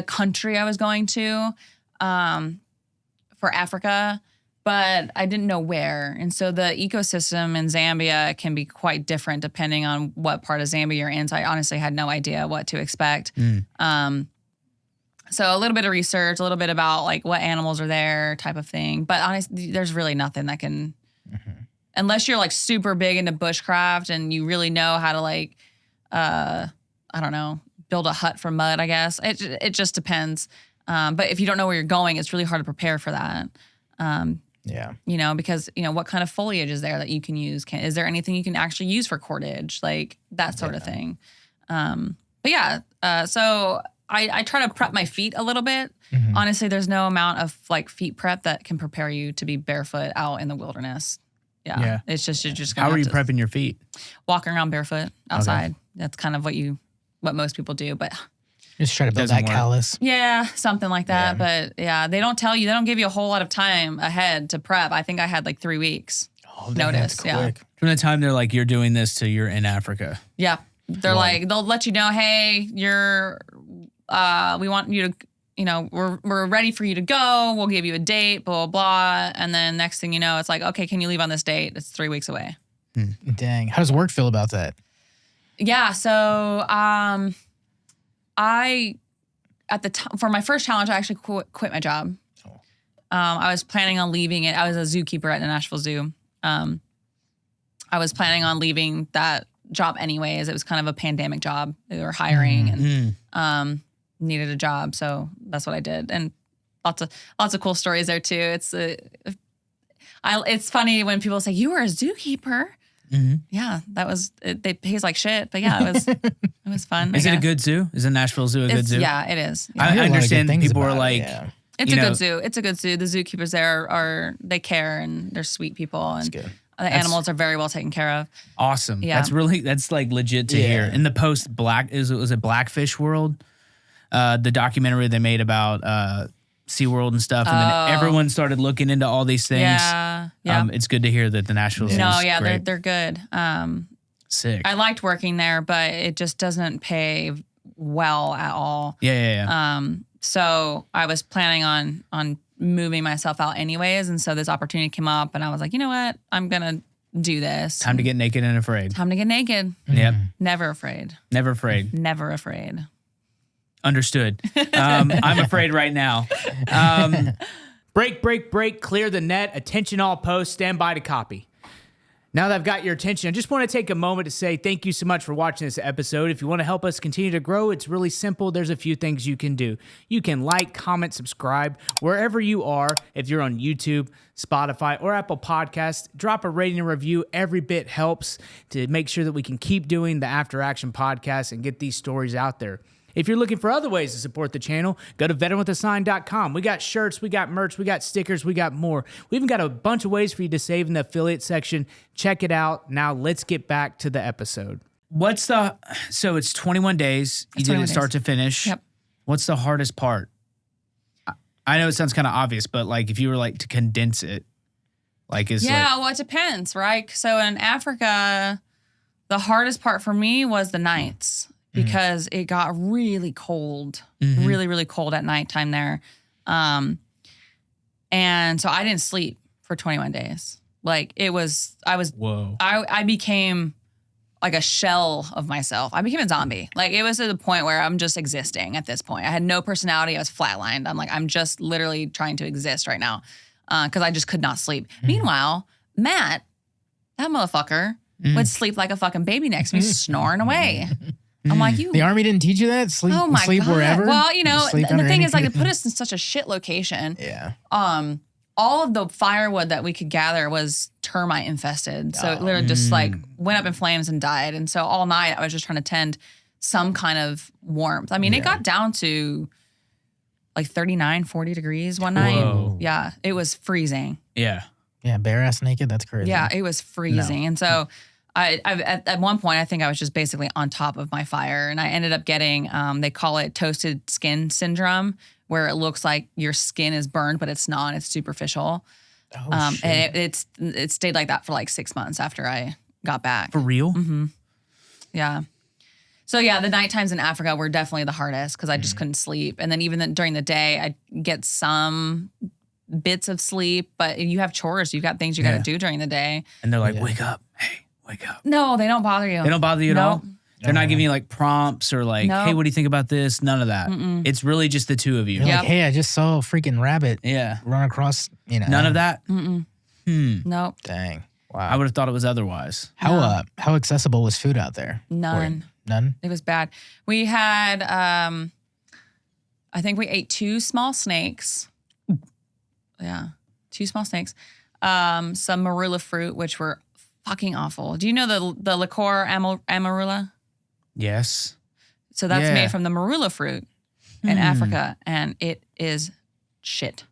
country I was going to for Africa, but I didn't know where. And so the ecosystem in Zambia can be quite different depending on what part of Zambia you're in. So I honestly had no idea what to expect. So a little bit of research, a little bit about like what animals are there type of thing. But honestly, there's really nothing that can, unless you're like super big into bushcraft and you really know how to like, I don't know, build a hut from mud, I guess. It just depends. But if you don't know where you're going, it's really hard to prepare for that. Yeah. You know, because, you know, what kind of foliage is there that you can use? Is there anything you can actually use for cordage? Like that sort of thing. But yeah, so I try to prep my feet a little bit. Honestly, there's no amount of like feet prep that can prepare you to be barefoot out in the wilderness. Yeah. It's just, you're just gonna How are you have to prepping your feet? walk around barefoot outside. That's kind of what most people do. But Just try to build Doesn't that work. callus. yeah, something like that. But yeah, they don't give you a whole lot of time ahead to prep. I think I had like 3 weeks. Oh, damn, Notice, that's yeah. quick. From the time they're like, you're doing this to you're in Africa. Yeah. They're like, they'll let you know, hey, we want you to, you know, we're ready for you to go. We'll give you a date, blah, blah, blah. And then next thing you know, it's like, okay, can you leave on this date? It's 3 weeks away. Dang. How does work feel about that? Yeah. So at the time, for my first challenge, I actually quit my job. I was planning on leaving it. I was a zookeeper at the Nashville Zoo. I was planning on leaving that job anyways. It was kind of a pandemic job. They were hiring and needed a job, so that's what I did. And lots of cool stories there too. It's funny when people say you were a zookeeper. Yeah, it pays like shit, but yeah, it was fun. Is it a good zoo? Is the Nashville Zoo a good zoo? Yeah, it is. Yeah. I hear a I lot of good understand things people are about it, like, yeah. It's you a know- good zoo. It's a good zoo. The zookeepers there they care and they're sweet people, and good. the animals are very well taken care of. Awesome. Yeah. That's like legit to hear. In the post was it Blackfish World? The documentary they made about SeaWorld and stuff. And then everyone started looking into all these things. Yeah. It's good to hear that the Nashville Zoo No, is yeah, great. they're good. Sick. I liked working there, but it just doesn't pay well at all. Yeah. So I was planning on moving myself out anyways, and so this opportunity came up, and I was like, you know what, I'm gonna do this. Time to get naked and afraid. Time to get naked. Yep. Never afraid. Never afraid. Never afraid. Understood. I'm afraid right now. Break. Clear the net. Attention all posts. Stand by to copy. Now that I've got your attention, I just want to take a moment to say thank you so much for watching this episode. If you want to help us continue to grow, it's really simple. There's a few things you can do. You can like, comment, subscribe wherever you are. If you're on YouTube, Spotify, or Apple Podcasts, drop a rating and review. Every bit helps to make sure that we can keep doing the After Action podcast and get these stories out there. If you're looking for other ways to support the channel, go to veteranwithasign.com. We got shirts, we got merch, we got stickers, we got more. We even got a bunch of ways for you to save in the affiliate section. Check it out. Now let's get back to the episode. So it's 21 days. You did 21 it start to finish. Yep. What's the hardest part? I know it sounds kind of obvious, but like if you were like to condense it, like Well, it depends, right? So in Africa, the hardest part for me was the nights. Because it got really cold, really, really cold at nighttime there. And so I didn't sleep for 21 days. Like I became like a shell of myself. I became a zombie. Like it was to the point where I'm just existing at this point. I had no personality. I was flatlined. I'm like, I'm just literally trying to exist right now because I just could not sleep. Meanwhile, Matt, that motherfucker, would sleep like a fucking baby next to me, snoring away. I'm like, you. The Army didn't teach you that? Oh my sleep God. wherever? Well, you know, Sleep the under thing any is, like, it put conditions? us in such a shit location. Yeah. All of the firewood that we could gather was termite infested. So it literally just like went up in flames and died. And so all night I was just trying to tend some kind of warmth. I mean, it got down to like 39, 40 degrees one night. Whoa. Yeah, it was freezing. Yeah. Yeah, bare ass naked. That's crazy. Yeah, it was freezing. And so I at one point, I think I was just basically on top of my fire. And I ended up getting, they call it toasted skin syndrome, where it looks like your skin is burned, but it's not. It's superficial. Oh, shit. And it stayed like that for like 6 months after I got back. For real? Yeah. So yeah, the night times in Africa were definitely the hardest because I just couldn't sleep. And then even during the day, I'd get some bits of sleep, but you have chores. You've got things you got to do during the day. And they're like, wake up. Hey, wake up. No, they don't bother you. They don't bother you at No. all? They're not giving you like prompts or like, No. hey, what do you think about this? None of that. It's really just the two of you. You're Yep. like, hey, I just saw a freaking rabbit Yeah. run across, you know. None of that? Nope. Dang. Wow. I would have thought it was otherwise. How accessible was food out there? None. None? It was bad. We had, I think we ate 2 small snakes. Yeah, 2 small snakes. Some marula fruit, which were fucking awful. Do you know the liqueur amarula? Yes. So that's Yeah. made from the marula fruit in Africa, and it is shit.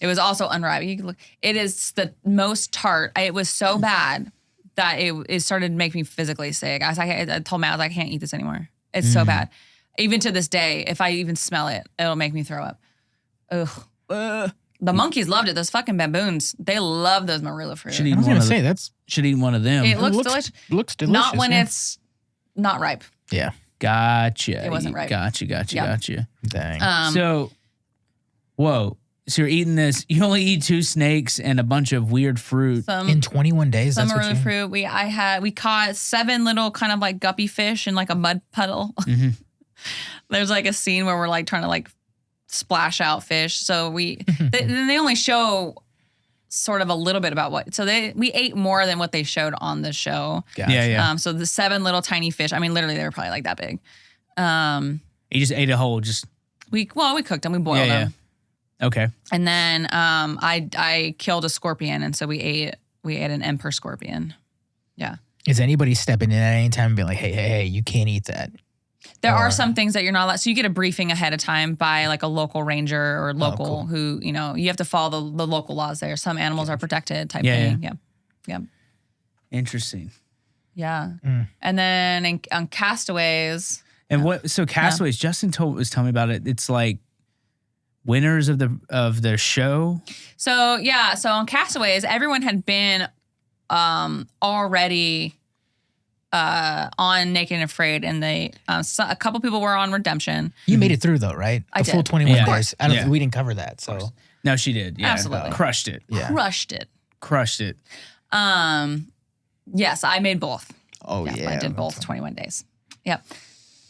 It was also unripe. You can look. It is the most tart. It was so bad that it started to make me physically sick. I told Matt, I can't eat this anymore. It's so bad. Even to this day, if I even smell it, it'll make me throw up. Ugh. The monkeys loved it. Those fucking baboons, they love those marula fruit. Should I eat was one going to of say, them. that's Should eat one of them. It looks delicious. looks delicious. Not when yeah. it's not ripe. Yeah. Gotcha. It wasn't right. Gotcha. Yeah. Dang. So, whoa. So you're eating this. You only eat 2 snakes and a bunch of weird fruit. In 21 days, Some that's what marula you... fruit. We caught 7 little kind of like guppy fish in like a mud puddle. There's like a scene where we're like trying to like splash out fish. So they only show sort of a little bit about what. So we ate more than what they showed on the show. Gotcha. Yeah. So the 7 little tiny fish. I mean, literally they were probably like that big. You just ate a whole. Just We cooked them. We boiled yeah. them. Okay. And then I killed a scorpion, and so we ate an emperor scorpion. Yeah. Is anybody stepping in at any time and being like, hey, you can't eat that? There are some things that you're not allowed. So you get a briefing ahead of time by like a local ranger or local cool. who, you know, you have to follow the local laws there. Some animals are protected type Yeah, thing. Yeah. Interesting. Yeah. And then on Castaways. And what? So Castaways. Justin was telling me about it. It's like winners of the show. So yeah. So on Castaways, everyone had been already on Naked and Afraid, and they a couple people were on Redemption. You made it through though, right? I The full did. 21 Yeah. days. Yeah. We didn't cover that, so No, she did. Yeah. Absolutely. Crushed it. yeah. Crushed it. Crushed it. Yes, I made both. Oh yeah. I did both 21 days. Yep.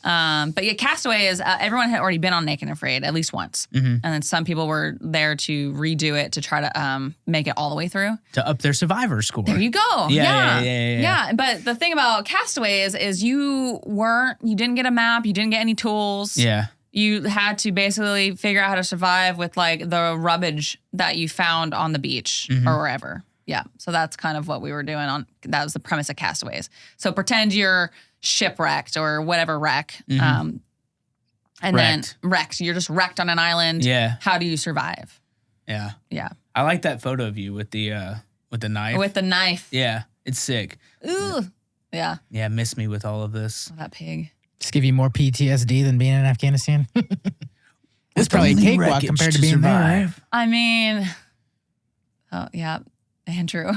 But yeah, Castaway is everyone had already been on Naked and Afraid at least once, and then some people were there to redo it to try to make it all the way through. To up their survivor score. There you go. Yeah. Yeah. But the thing about Castaway is you didn't get a map, you didn't get any tools. Yeah. You had to basically figure out how to survive with like the rubbish that you found on the beach or wherever. Yeah. So that's kind of what we were doing that was the premise of Castaways. So pretend you're shipwrecked or whatever wreck. And then wrecked. You're just wrecked on an island. Yeah. How do you survive? Yeah. Yeah. I like that photo of you with the knife. With the knife. Yeah. It's sick. Ooh. Yeah. Yeah. Miss me with all of this. Oh, that pig. Just give you more PTSD than being in Afghanistan. It's probably a Only cakewalk wreckage compared to being there. Right? I mean, oh yeah, Andrew.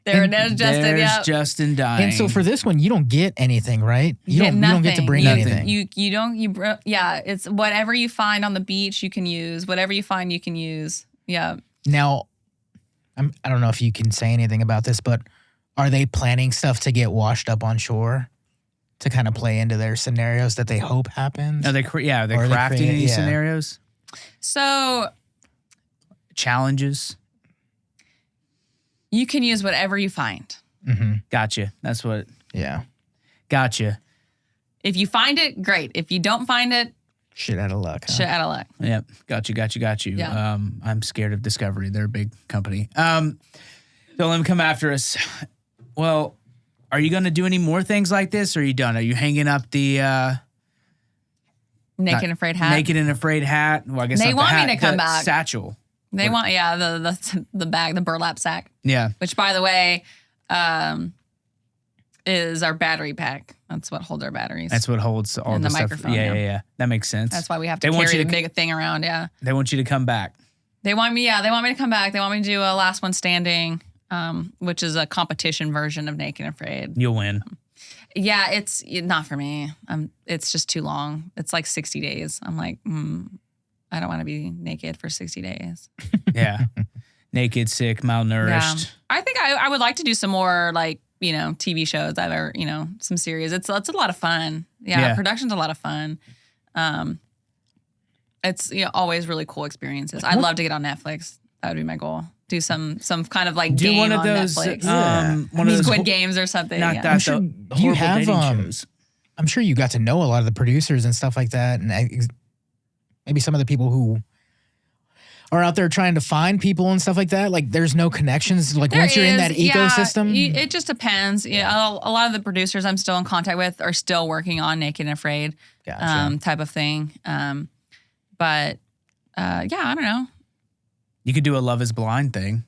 There's Justin. There's Yeah. Justin dying. And so for this one, you don't get anything, right? You get don't get to bring Nothing. anything. You don't. Yeah, it's whatever you find on the beach you can use. Whatever you find you can use. Yeah. Now, I don't know if you can say anything about this, but are they planning stuff to get washed up on shore to kind of play into their scenarios that they hope happens? Are they crafting creating- these yeah. scenarios? So Challenges? you can use whatever you find. Mm-hmm. Gotcha. That's what. Yeah. Gotcha. If you find it, great. If you don't find it, Shit out of luck. Huh? shit out of luck. Yep. Got you. Yeah. I'm scared of Discovery. They're a big company. Don't let them come after us. Well, are you going to do any more things like this, or are you done? Are you hanging up the Naked and Afraid hat. Naked and Afraid hat? Well, I guess They not the want me hat, to come the back. satchel. They want, the bag, the burlap sack, Yeah. which, by the way, is our battery pack. That's what holds our batteries. That's what holds all And the the stuff. microphone, Yeah. That makes sense. That's why we have to They want carry you the to- big thing around. Yeah. They want you to come back. They want me to come back. They want me to do a last one standing, which is a competition version of Naked and Afraid. You'll win. Yeah, it's not for me. It's just too long. It's like 60 days. I'm like, I don't want to be naked for 60 days. Yeah. Naked, sick, malnourished. Yeah. I think I would like to do some more like, TV shows that are, some series. It's a lot of fun. Yeah. Production's a lot of fun. It's always really cool experiences. I'd love to get on Netflix. That would be my goal. Do some kind of like Do game one of on those, Netflix. one of those Squid Games or something. Not yeah. that. sure the you horrible have, dating shows. I'm sure you got to know a lot of the producers and stuff like that, and maybe some of the people who are out there trying to find people and stuff like that. Like, there's no connections. Like, There once you're in that is, ecosystem, it just depends. Yeah, a lot of the producers I'm still in contact with are still working on Naked and Afraid, Gotcha. type of thing. But I don't know. You could do a Love is Blind thing.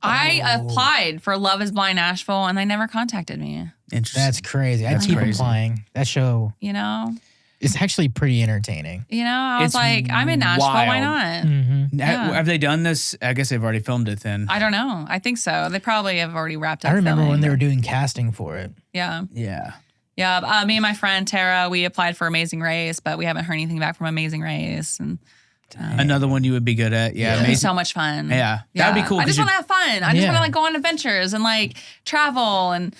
I applied for Love is Blind Nashville and they never contacted me. Interesting. That's crazy. I That's keep crazy. applying. That show You know, is actually pretty entertaining. I was It's like, I'm in Nashville. Why wild. not? Mm-hmm. Yeah. Have they done this? I guess they've already filmed it then. I don't know. I think so. They probably have already wrapped up. I remember filming, when they but- were doing casting for it. Yeah. Yeah. Yeah. Me and my friend Tara, we applied for Amazing Race, but we haven't heard anything back from Amazing Race. And Another one you would be good at. Yeah. it'd be Amazing. so much fun. Yeah. That'd be cool. I 'cause just want to have fun. I just Yeah. want to like go on adventures and like travel and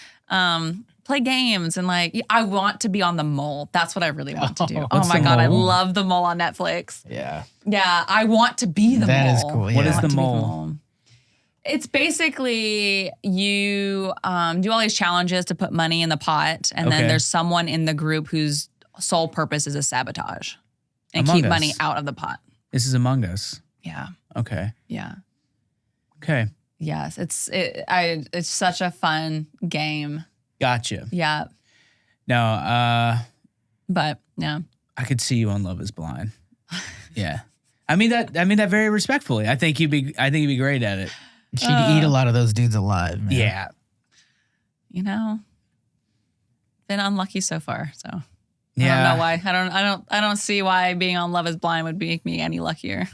play games and like I want to be on The Mole. That's what I really want to do. Oh, Oh what's my The God, I Mole? love The Mole on Netflix. Yeah. Yeah, I want to be the That mole. is cool, What yeah. is I want The to be Mole? It's basically you do all these challenges to put money in the pot, and Okay. then there's someone in the group whose sole purpose is a sabotage and Among keep Us. money out of the pot. This is Among Us. Yeah, Okay. yeah, Okay. yes. It's such a fun game. Gotcha. Yeah, No, but yeah. I could see you on Love is Blind. Yeah. I mean that very respectfully. I think you'd be great at it. She'd eat a lot of those dudes alive, man. Yeah. Been unlucky so far. So I Yeah. don't know why. I don't see why being on Love Is Blind would make me any luckier.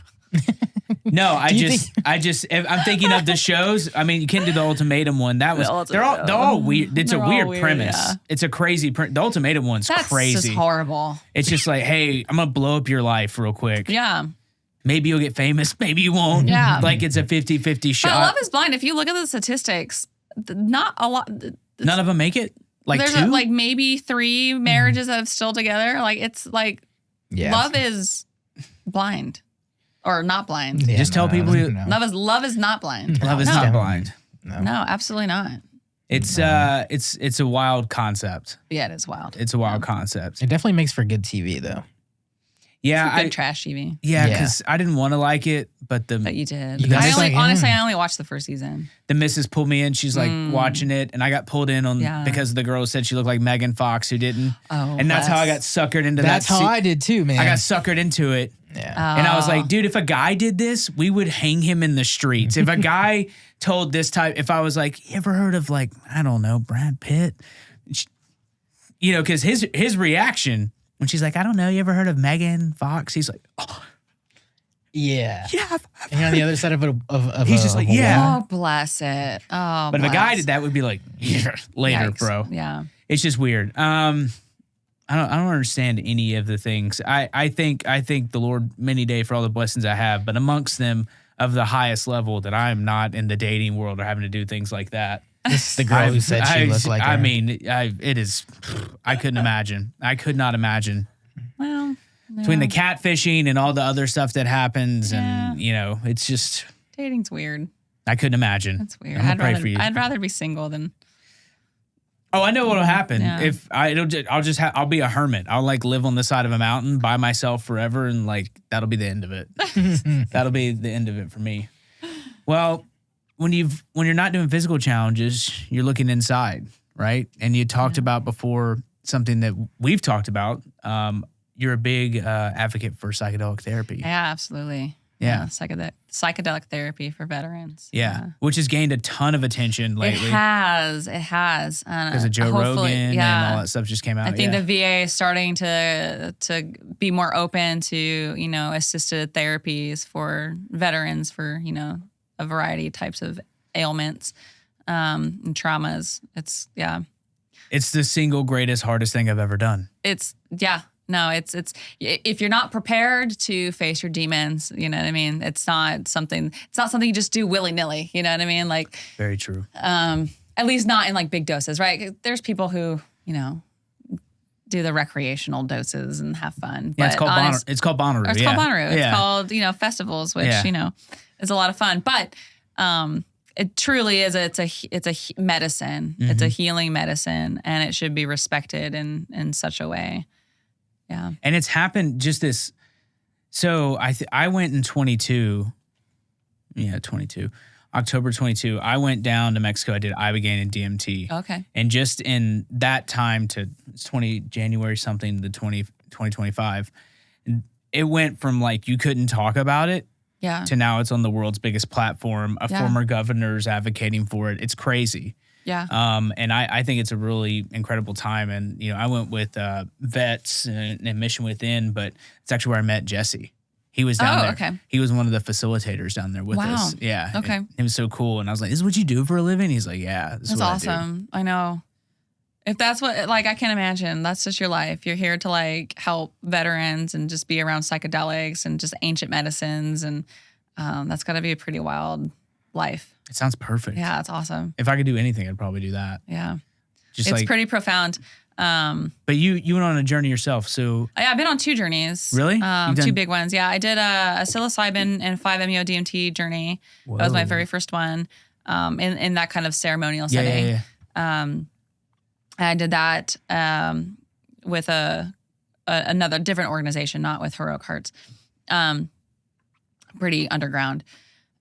No, I'm thinking of the shows. I mean, you can't do the ultimatum one. That was they're all weird. It's They're a all weird weird, premise. yeah. It's a crazy the ultimatum one's That's crazy. just horrible. It's just like, hey, I'm gonna blow up your life real quick. Yeah. Maybe you'll get famous, maybe you won't. Yeah. Like it's a 50-50 shot. But Love Is Blind, if you look at the statistics, not a lot. None of them make it? Like There's two? like maybe 3 marriages that are still together. Like it's like Yeah. love is blind or not blind. Yeah, Just tell people you- no. Love is not blind. Love is no. not blind. No, absolutely not. It's a wild concept. Yeah, it is wild. It's a wild concept. It definitely makes for good TV, though. Yeah, Good trash TV. yeah, Yeah. because I didn't want to like it, but But the you did. You guys like, Honestly, I only watched the first season. missus pulled me in. She's like watching it, and I got pulled in on Yeah. because the girl said she looked like Megan Fox, who didn't, Oh, and that's how I got Wes. suckered into That's that. how I did too, man. I got suckered into it. yeah. And I was Oh. like, dude, if a guy did this, we would hang him in the streets. If a guy told this type, if I was like, you ever heard of like, I don't know, Brad Pitt? Because his reaction when she's like, I don't know, you ever heard of Megan Fox? He's like, oh, Yeah. yeah. And you're on the other side of He's just like, a yeah. Oh, bless it. Oh, But if a guy bless. did that, would be like, yeah, later, Yikes. bro. Yeah. It's just weird. I don't understand any of the things. I think the Lord many day for all the blessings I have, but amongst them of the highest level that I am not in the dating world or having to do things like that. This is the girl who said she looked like her. I mean, it is. I couldn't imagine. I could not imagine Well, between the catfishing and all the other stuff that happens, Yeah. and it's just dating's weird. I couldn't imagine. That's weird. I'm gonna pray for you. I'd rather be single than Oh, I know what'll happen. Yeah. If I'll be a hermit. I'll like live on the side of a mountain by myself forever, and like that'll be the end of it. That'll be the end of it for me. Well, when you're not doing physical challenges, you're looking inside, right? And you talked about before something that we've talked about. You're a big advocate for psychedelic therapy. Yeah, absolutely. Yeah. Psychedelic therapy for veterans. Yeah, which has gained a ton of attention lately. It has. Because of Joe Hopefully, Rogan and all that stuff just came out. I think the VA is starting to be more open to, assisted therapies for veterans for, a variety of types of ailments and traumas. It's the single greatest, hardest thing I've ever done. it's if you're not prepared to face your demons, you know what I mean? It's not something you just do willy-nilly, you know what I mean? Like, Very true. at least not in like big doses, right? There's people who, do the recreational doses and have fun. Yeah, But it's called Bonnaroo. Or it's called Bonnaroo. Yeah. It's called, festivals, which, is a lot of fun. But it truly is, it's a medicine. It's a healing medicine, and it should be respected in such a way. Yeah. And it's happened just this. So I went in 22. Yeah, 22. October 22. I went down to Mexico. I did Ibogaine and DMT. Okay. And just in that time to January something to 2025, it went from like you couldn't talk about it Yeah. to now it's on the world's biggest platform. A former governor's advocating for it. It's crazy. Yeah. And I think it's a really incredible time. And, I went with vets and Mission Within, but it's actually where I met Jesse. He was down there. Okay. He was one of the facilitators down there with us. Yeah. Okay. It was so cool. And I was like, this is what you do for a living? He's like, yeah. This is That's what awesome. I know. If that's what, I can't imagine. That's just your life. You're here to help veterans and just be around psychedelics and just ancient medicines. And that's got to be a pretty wild life. I do. It sounds perfect. Yeah, it's awesome. If I could do anything, I'd probably do that. Yeah. Just It's pretty profound. But you went on a journey yourself. So I've been on 2 journeys. Really? You've done- 2 big ones. Yeah, I did a psilocybin and 5-MeO DMT journey. That was my Whoa. very first one in that kind of ceremonial yeah, setting. yeah. I did that with another different organization, not with Heroic Hearts. Pretty underground.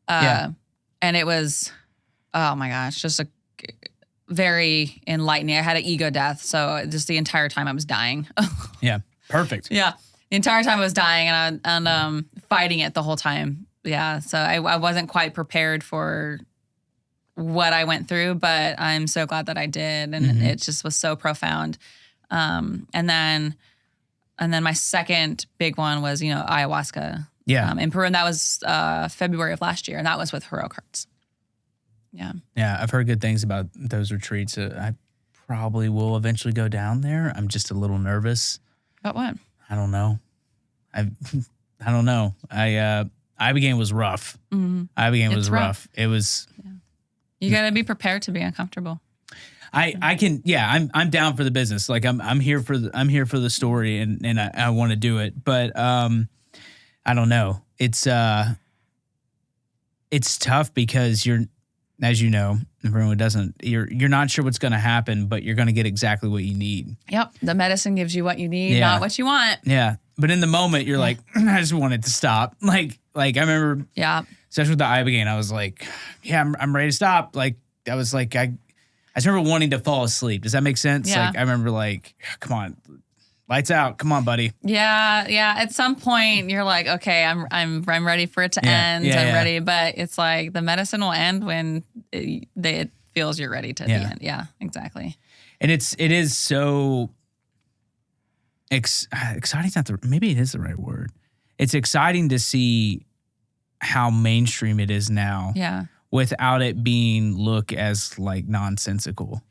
And it was, oh my gosh, just a very enlightening. I had an ego death, so just the entire time I was dying. Yeah. Perfect. Yeah, the entire time I was dying and fighting it the whole time. Yeah, so I wasn't quite prepared for what I went through, but I'm so glad that I did, and it just was so profound. And then my second big one was ayahuasca. Yeah. In Peru, and that was February of last year, and that was with Heroic Hearts. Yeah. Yeah. I've heard good things about those retreats. I probably will eventually go down there. I'm just a little nervous. About what? I don't know. I don't know. Ibogaine was rough. Ibogaine was It's rough. It was. You got to be prepared to be uncomfortable. I can. Yeah. I'm down for the business. Like I'm here for the story, and I want to do it. But I don't know. It's tough because you're, as you know, everyone who doesn't, you're not sure what's going to happen, but you're going to get exactly what you need. Yep. The medicine gives you what you need, Yeah. not what you want. Yeah. But in the moment, you're like, I just want it to stop. Like I remember, Yeah. especially with the Ibogaine, I was like, yeah, I'm ready to stop. Like I was like, I just remember wanting to fall asleep. Does that make sense? Yeah. Like I remember like, come on, lights out. Come on, buddy. Yeah. Yeah. At some point you're like, okay, I'm ready for it to end. Yeah, I'm yeah. ready. But it's like the medicine will end when it feels you're ready to the end. Yeah, exactly. And it is so exciting. Maybe it is the right word. It's exciting to see how mainstream it is now. Yeah. Without it being look as like nonsensical.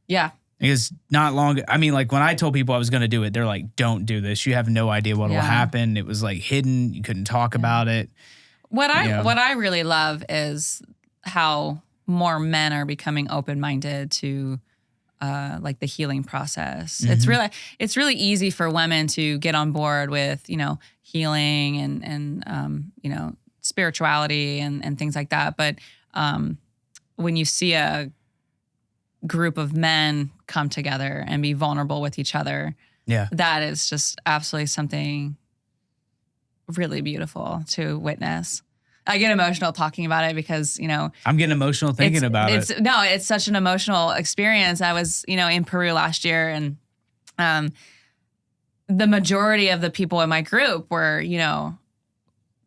Yeah. Because not long, I mean, like when I told people I was going to do it, they're like, don't do this. You have no idea what will Yeah. happen. It was like hidden. You couldn't talk about it. What Yeah. I really love is how more men are becoming open-minded to like the healing process. Mm-hmm. It's really easy for women to get on board with, healing and spirituality and things like that. But when you see a group of men come together and be vulnerable with each other. Yeah. That is just absolutely something really beautiful to witness. I get emotional talking about it because, you know, I'm getting emotional thinking about it. No, it's such an emotional experience. I was, you know, in Peru last year, and the majority of the people in my group were, you know,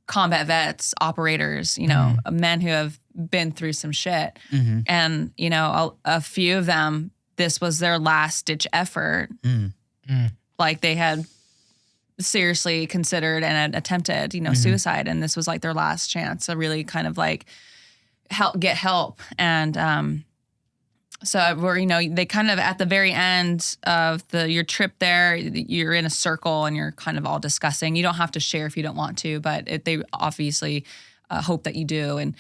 combat vets, operators, you know, men who have been through some shit. Mm-hmm. And, you know, a few of them, this was their last ditch effort. Like they had seriously considered and had attempted, you know, suicide. And this was like their last chance to really kind of like get help. And so we're, you know, they kind of at the very end of your trip there, you're in a circle and you're kind of all discussing. You don't have to share if you don't want to, but they obviously hope that you do. And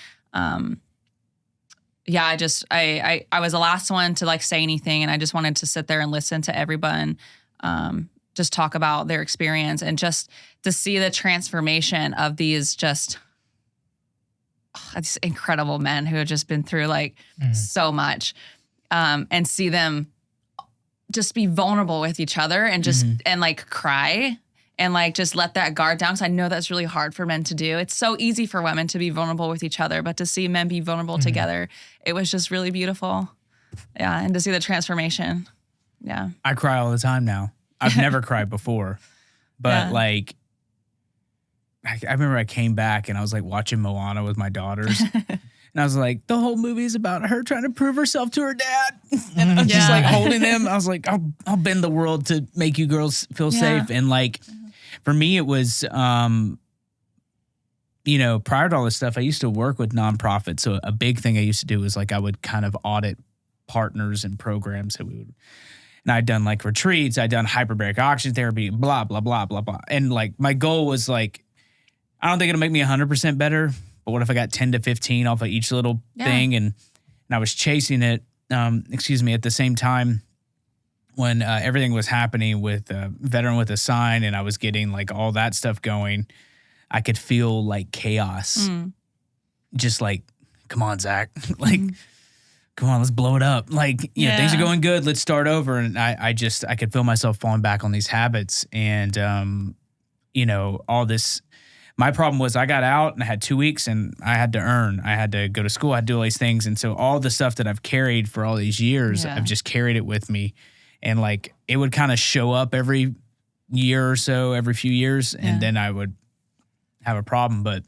yeah, I was the last one to like say anything, and I just wanted to sit there and listen to everyone just talk about their experience, and just to see the transformation of these incredible men who have just been through like so much, and see them just be vulnerable with each other and just and like cry and like just let that guard down. Because I know that's really hard for men to do. It's so easy for women to be vulnerable with each other, but to see men be vulnerable together, it was just really beautiful. Yeah, and to see the transformation. Yeah, I cry all the time now. I've never cried before, but like, I remember I came back and I was like watching Moana with my daughters, and I was like, the whole movie is about her trying to prove herself to her dad, and I'm just like holding them. I was like, I'll bend the world to make you girls feel safe. And like, for me, it was, you know, prior to all this stuff, I used to work with nonprofits. So a big thing I used to do was like I would kind of audit partners and programs that we would. And I'd done like retreats, I'd done hyperbaric oxygen therapy, blah, blah, blah, blah, blah. And like my goal was like, I don't think it'll make me 100% better, but what if I got 10 to 15 off of each little thing? And I was chasing it, at the same time when everything was happening with Veteran with a Sign, and I was getting like all that stuff going, I could feel like chaos. Just like, come on, Zach, like, come on, let's blow it up. Like, you know, things are going good. Let's start over. And I could feel myself falling back on these habits. And, you know, all this, my problem was I got out and I had 2 weeks and I had to earn. I had to go to school. I had to do all these things. And so all the stuff that I've carried for all these years, I've just carried it with me. And like, it would kind of show up every year or so, every few years. And then I would have a problem. But,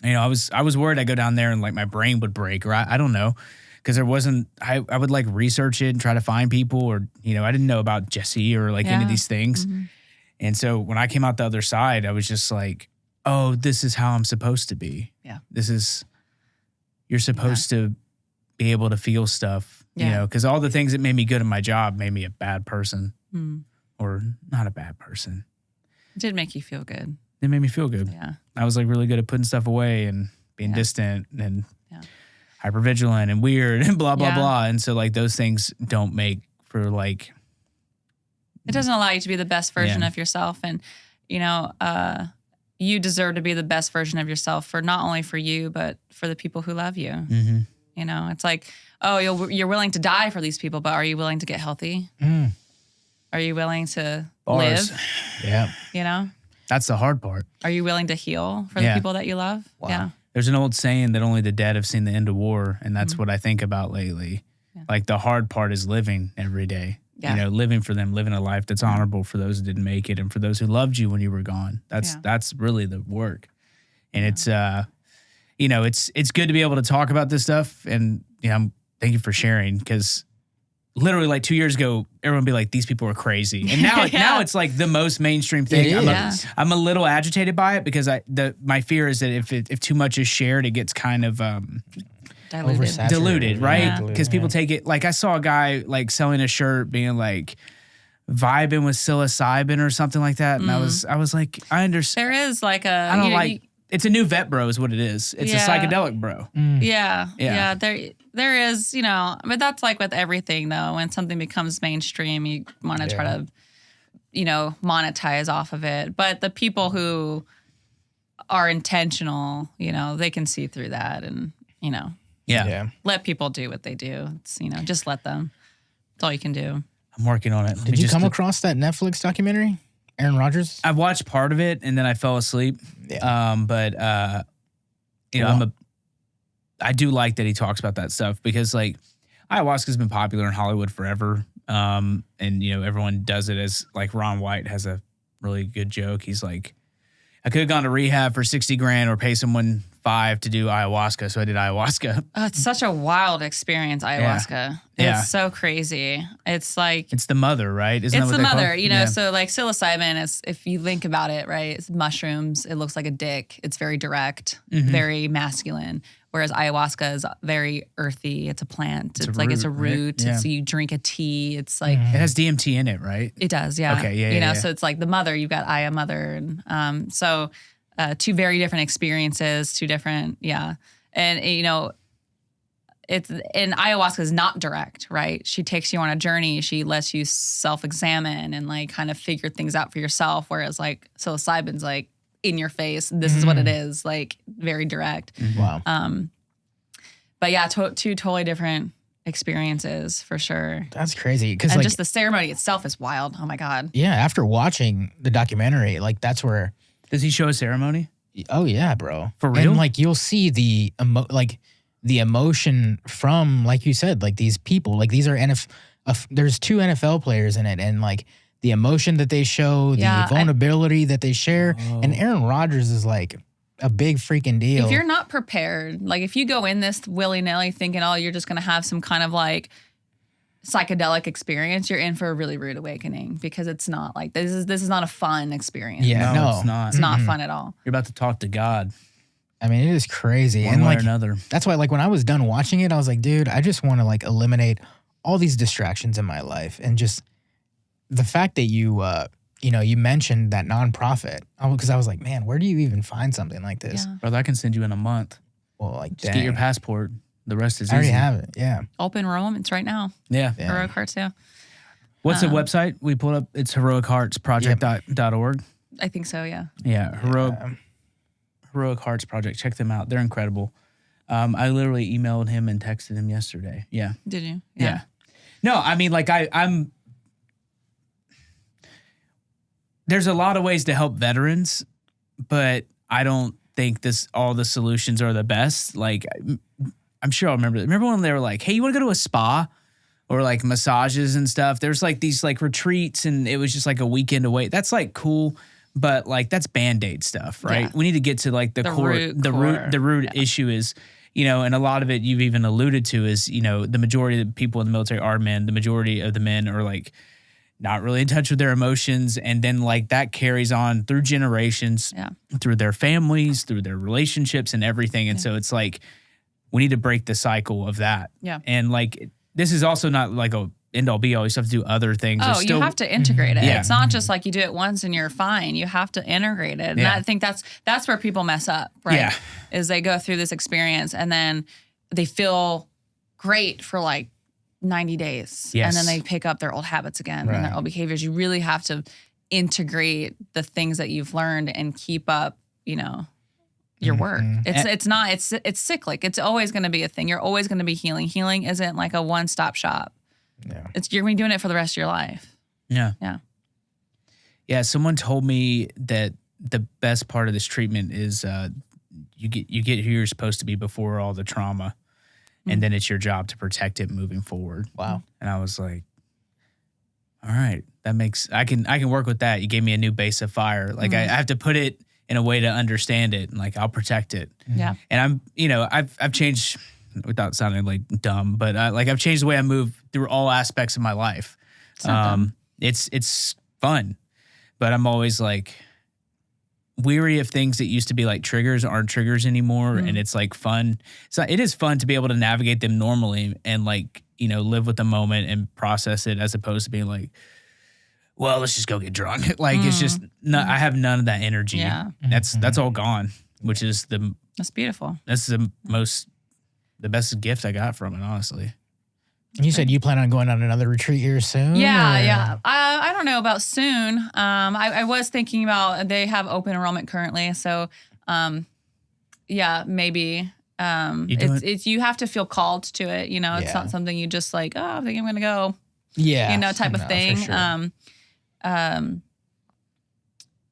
you know, I was worried I'd go down there and like my brain would break, or I don't know. Because there wasn't, I would like research it and try to find people, or, you know, I didn't know about Jesse or like any of these things. And so when I came out the other side, I was just like, oh, this is how I'm supposed to be. Yeah. You're supposed to be able to feel stuff, you know, because all the things that made me good at my job made me a bad person or not a bad person. It did make you feel good. It made me feel good. Yeah. I was like really good at putting stuff away and being distant and hypervigilant and weird and blah, blah, blah. And so like those things don't make for like. It doesn't allow you to be the best version of yourself. And, you know, you deserve to be the best version of yourself for not only for you, but for the people who love you. You know, it's like, oh, you're willing to die for these people, but are you willing to get healthy? Are you willing to live? Yeah. You know? That's the hard part. Are you willing to heal for the people that you love? Wow. Yeah. There's an old saying that only the dead have seen the end of war, and that's what I think about lately. Like the hard part is living every day. You know, living for them, living a life that's honorable for those who didn't make it and for those who loved you when you were gone. That's really the work. And it's you know, it's good to be able to talk about this stuff, and you know, thank you for sharing, because literally like 2 years ago, everyone would be like, these people are crazy. And now now it's like the most mainstream thing. I'm a little agitated by it because my fear is that if too much is shared, it gets kind of diluted, right? Because people take it, like I saw a guy like selling a shirt being like vibing with psilocybin or something like that. And I was like, I understand. There is like I don't like, it's a new vet bro is what it is. It's a psychedelic bro. Yeah. There is, you know, but that's like with everything though. When something becomes mainstream, you want to try to, you know, monetize off of it. But the people who are intentional, you know, they can see through that, and, you know, Yeah. Let people do what they do. It's, just let them. That's all you can do. I'm working on it. Did you come across that Netflix documentary, Aaron Rodgers? I watched part of it and then I fell asleep. Yeah. But I do like that he talks about that stuff because like ayahuasca's been popular in Hollywood forever. And everyone does it as like Ron White has a really good joke. He's like, I could have gone to rehab for $60,000 or pay someone $5 to do ayahuasca. So I did ayahuasca. Oh, it's such a wild experience, ayahuasca. Yeah. It's so crazy. It's like It's the mother, right? Isn't it's that the what they mother, call it? So like psilocybin is, if you think about it, right, it's mushrooms. It looks like a dick. It's very direct, very masculine. Whereas ayahuasca is very earthy. It's a plant. It's like it's a root, right? root. Yeah. So you drink a tea. It's like It has DMT in it, right? it does, yeah. Okay, yeah. So it's like the mother. You've got Aya mother, and two very different experiences, two different, and it's and ayahuasca is not direct, right? She takes you on a journey. She lets you self-examine and like kind of figure things out for yourself. Whereas like psilocybin's like in your face. This is what it is, like very direct. Wow. But yeah, two totally different experiences for sure. That's crazy. Because And like, just the ceremony itself is wild. Oh my God. yeah, after watching the documentary, like that's where, Does he show a ceremony? oh yeah, bro. For real? And like you'll see the emotion from, like you said, like these people, like these are there's 2 NFL players in it, and like the emotion that they show, the vulnerability that they share. And Aaron Rodgers is like a big freaking deal. If you're not prepared, like if you go in this willy-nilly thinking, oh, you're just going to have some kind of like psychedelic experience, you're in for a really rude awakening, because it's not like this is not a fun experience. Yeah, no. It's not. It's not fun at all. You're about to talk to God I mean, it is crazy. one And way like or another. that's why, like, when I was done watching it, I was like, dude, I just want to like eliminate all these distractions in my life. And just the fact that you mentioned that nonprofit, because I was like, man, where do you even find something like this? Yeah. Brother, I can send you in a month. Well, like, Just get your dang. passport. The rest is I already easy. have it. Yeah. Open enrollment, it's right now. Yeah. Yeah. Heroic Hearts, yeah. What's the website we pulled up? It's heroicheartsproject.org. I think so, yeah. Yeah, Heroic Hearts Project. Check them out. They're incredible. I literally emailed him and texted him yesterday. Yeah. Did you? Yeah. No, I mean, like I'm. There's a lot of ways to help veterans, but I don't think all the solutions are the best. Like, I'm sure I'll remember. Remember when they were like, "Hey, you want to go to a spa?" Or like massages and stuff. There's like these like retreats, and it was just like a weekend away. That's like cool, but like that's Band-Aid stuff, right? Yeah. We need to get to like the core. The root issue is, and a lot of it you've even alluded to is, the majority of the people in the military are men. The majority of the men are like not really in touch with their emotions, and then like that carries on through generations, through their families, through their relationships, and everything. And so it's like we need to break the cycle of that. Yeah. And like. This is also not like a end all be all. You still have to do other things. Oh, you have to integrate it. Yeah. It's not just like you do it once and you're fine. You have to integrate it. And Yeah. I think that's where people mess up, right? Yeah. Is they go through this experience and then they feel great for like 90 days. Yes. And then they pick up their old habits again Right. and their old behaviors. You really have to integrate the things that you've learned and keep up, your work. It's cyclic. It's always going to be a thing. You're always going to be healing. Healing isn't like a one-stop shop. Yeah. You're going to be doing it for the rest of your life. Yeah. Yeah. Yeah. Someone told me that the best part of this treatment is you get who you're supposed to be before all the trauma, and then it's your job to protect it moving forward. Wow. And I was like, all right, I can work with that. You gave me a new base of fire. Like I have to put it in a way to understand it, and like I'll protect it. Yeah. And I've changed without sounding like dumb, but I've changed the way I move through all aspects of my life. It's fun, but I'm always like weary of things that used to be like triggers aren't triggers anymore, and it's like fun. So it is fun to be able to navigate them normally and like live with the moment and process it, as opposed to being like, well, let's just go get drunk. Like it's just I have none of that energy. Yeah. That's all gone, which is That's beautiful. that's the best gift I got from it, honestly. You said you plan on going on another retreat here soon? Yeah, or- yeah. I don't know about soon. I was thinking about, they have open enrollment currently. So, maybe It's you have to feel called to it. You know, it's Yeah. not something you just like, oh, I think I'm going to go, Yeah. you know, type of No, thing. for sure.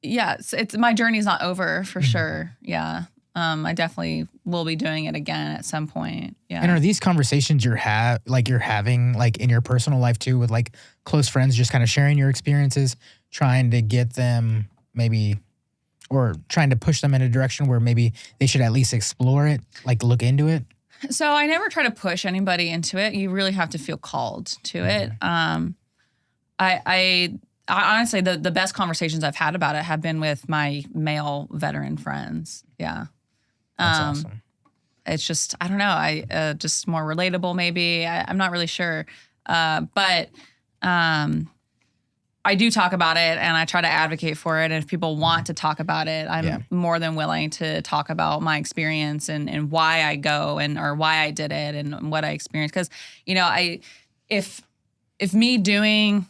Yeah, it's my journey's not over for Mm-hmm. sure. Yeah. I definitely will be doing it again at some point. Yeah. And are these conversations you're having like in your personal life too with like close friends, just kind of sharing your experiences, trying to get them maybe, or trying to push them in a direction where maybe they should at least explore it, like look into it? So I never try to push anybody into it. You really have to feel called to it. I honestly, the best conversations I've had about it have been with my male veteran friends. Yeah. That's awesome. It's just, I don't know, just more relatable maybe. I'm not really sure. But I do talk about it and I try to advocate for it. And if people want to talk about it, I'm more than willing to talk about my experience and why I go or why I did it and what I experienced. Because, you know, if me doing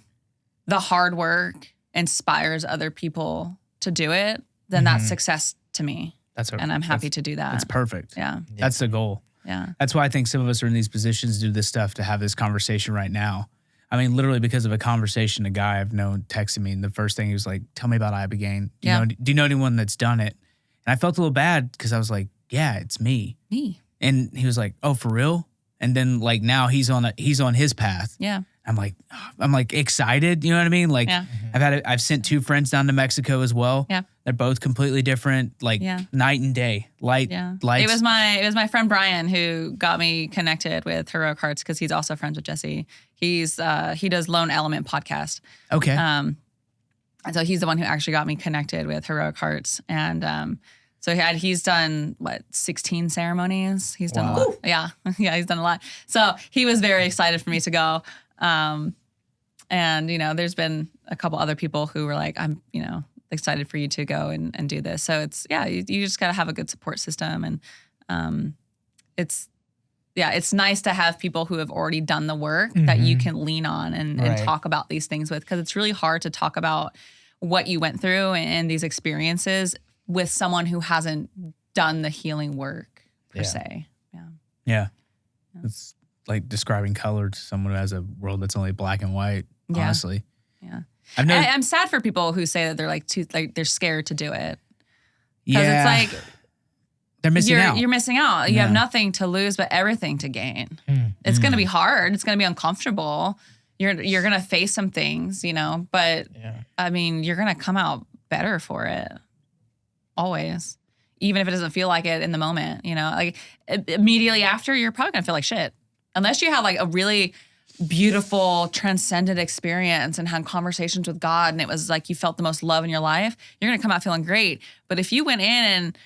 the hard work inspires other people to do it, then that's success to me. And I'm happy to do that. That's perfect. Yeah. That's the goal. Yeah. That's why I think some of us are in these positions to do this stuff, to have this conversation right now. I mean, literally because of a conversation a guy I've known texted me, and the first thing he was like, tell me about ibogaine. Do you know anyone that's done it? And I felt a little bad because I was like, yeah, it's me. Me. And he was like, oh, for real? And then like now he's on his path. Yeah. I'm like excited. You know what I mean? Like I've sent 2 friends down to Mexico as well. Yeah. They're both completely different, like night and day. Lights. It was my friend Brian who got me connected with Heroic Hearts because he's also friends with Jesse. He does Lone Element podcast. Okay. And so he's the one who actually got me connected with Heroic Hearts. And so he's done 16 ceremonies. He's done a lot. Yeah. Yeah, he's done a lot. So he was very excited for me to go. And you know, there's been a couple other people who were like, I'm, you know, excited for you to go and do this. So it's, you just got to have a good support system. And it's nice to have people who have already done the work that you can lean on and talk about these things with. Cause it's really hard to talk about what you went through and these experiences with someone who hasn't done the healing work per se. Yeah. It's like describing color to someone who has a world that's only black and white, honestly. Yeah. I'm sad for people who say that they're they're scared to do it. Because it's like they're missing out. You're missing out. You have nothing to lose but everything to gain. It's going to be hard. It's going to be uncomfortable. You're going to face some things, you know, but I mean, you're going to come out better for it. Always. Even if it doesn't feel like it in the moment, you know, like immediately after, you're probably going to feel like shit. Unless you have like a really beautiful, transcendent experience and had conversations with God and it was like you felt the most love in your life, you're going to come out feeling great. But if you went in and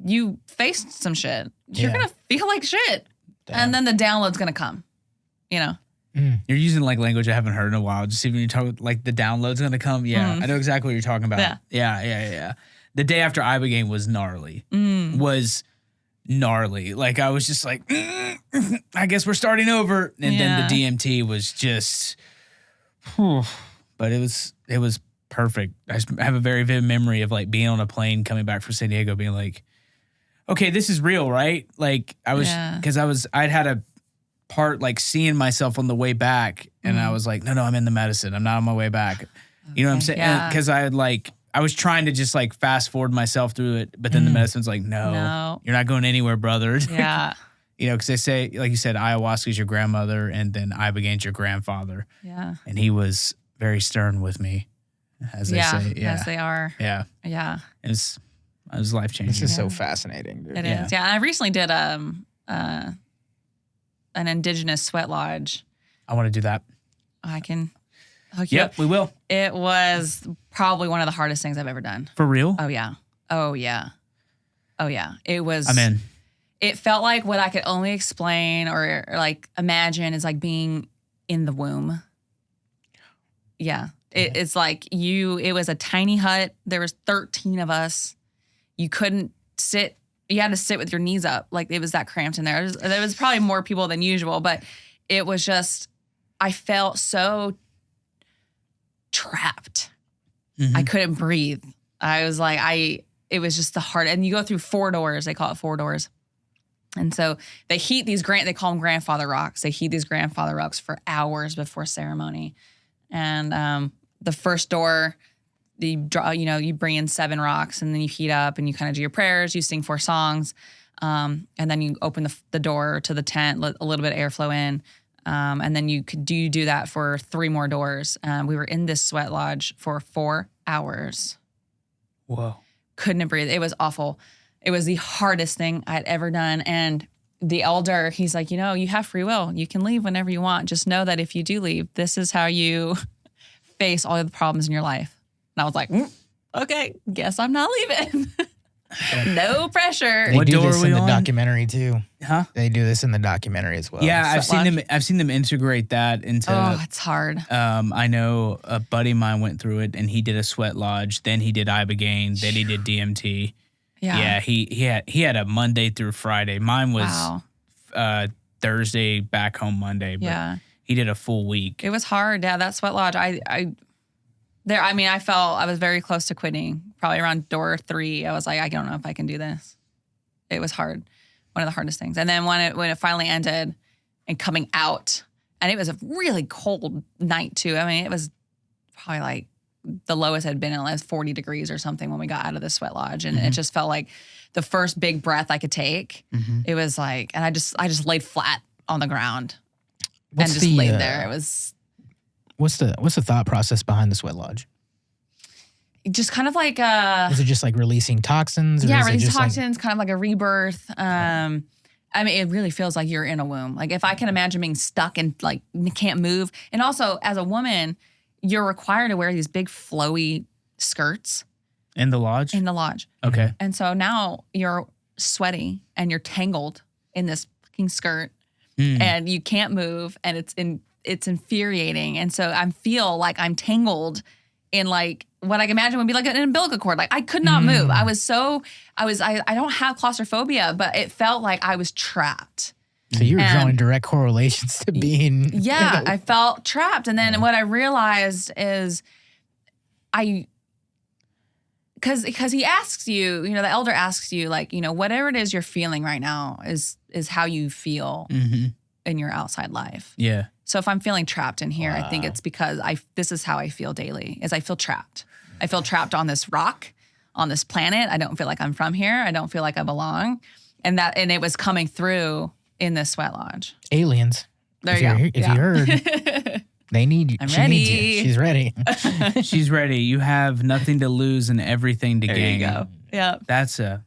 you faced some shit, you're going to feel like shit. Damn. And then the download's going to come, you know? You're using like language I haven't heard in a while. Just even you talk like the download's going to come. Yeah, I know exactly what you're talking about. Yeah. The day after ibogaine was gnarly. Like I was just like, I guess we're starting over. And then the DMT was just, but it was perfect. I have a very vivid memory of like being on a plane coming back from San Diego being like, okay, this is real, right? Like I was, cause I'd had a part like seeing myself on the way back and I was like, no, I'm in the medicine. I'm not on my way back. You know what I'm saying? Yeah. Cause I was trying to just like fast forward myself through it, but then the medicine's like, no, you're not going anywhere, brother. Yeah. You know, because they say, like you said, ayahuasca's your grandmother and then ibogaine's your grandfather. Yeah. And he was very stern with me, as they say. Yeah. As they are. Yeah. Yeah. It was life-changing. This is so fascinating, dude. It is. Yeah. And I recently did an indigenous sweat lodge. I want to do that. I can hook you up. We will. It was probably one of the hardest things I've ever done. For real? Oh, yeah. It was. I'm in. It felt like what I could only explain or like imagine is like being in the womb. Yeah. It's like it was a tiny hut. There was 13 of us. You couldn't sit. You had to sit with your knees up. Like it was that cramped in there. There was probably more people than usual, but it was just, I felt so trapped. I couldn't breathe. I was like, it was just the hard, and you go through 4 doors. They call it 4 doors. And so they heat these they call them grandfather rocks. They heat these grandfather rocks for hours before ceremony. And the first door, you draw, you bring in 7 rocks and then you heat up and you kind of do your prayers, you sing 4 songs. And then you open the door to the tent, let a little bit of airflow in. And then you do that for 3 more doors. We were in this sweat lodge for 4 hours. Whoa. Couldn't breathe. It was awful. It was the hardest thing I'd ever done. And the elder, he's like, you have free will. You can leave whenever you want. Just know that if you do leave, this is how you face all of the problems in your life. And I was like, okay, guess I'm not leaving. No pressure. They What do door this are we in the on? documentary too. Huh? They do this in the documentary as well. Yeah, I've Sweat seen lodge. them. I've seen them integrate that into. Oh, it's hard. I know a buddy of mine went through it, and he did a sweat lodge. Then he did ibogaine. Then he did DMT. Yeah, he had a Monday through Friday. Mine was Wow. Thursday back home Monday. But Yeah. he did a full week. It was hard. Yeah, that sweat lodge. I felt I was very close to quitting. Probably around door 3, I was like, I don't know if I can do this. It was hard. One of the hardest things. And then when it finally ended and coming out, and it was a really cold night too. I mean, it was probably like the lowest had been in like 40 degrees or something when we got out of the sweat lodge. And it just felt like the first big breath I could take. It was like, and I just laid flat on the ground and just laid there. It was What's the thought process behind the sweat lodge? just kind of like Is it just like releasing toxins? Or is it release just toxins, kind of like a rebirth. I mean, it really feels like you're in a womb. Like if I can imagine being stuck and like can't move. And also as a woman, you're required to wear these big flowy skirts In the lodge? in the lodge. Okay. And so now you're sweaty and you're tangled in this fucking skirt and you can't move and it's infuriating. And so I feel like I'm tangled in like what I can imagine would be like an umbilical cord. Like I could not move. I don't have claustrophobia, but it felt like I was trapped. So you were And- drawing direct correlations to being. Yeah, I felt trapped. And then what I realized is because he asks you, the elder asks you like, whatever it is you're feeling right now is how you feel in your outside life. Yeah. So if I'm feeling trapped in here, I think it's because this is how I feel daily, is I feel trapped. I feel trapped on this rock, on this planet. I don't feel like I'm from here. I don't feel like I belong. And it was coming through in this sweat lodge. Aliens. There if you go. If you heard, they need you. I'm She needs ready. you. She's ready. She's ready. You have nothing to lose and everything to There gain. you go. Yeah. That's a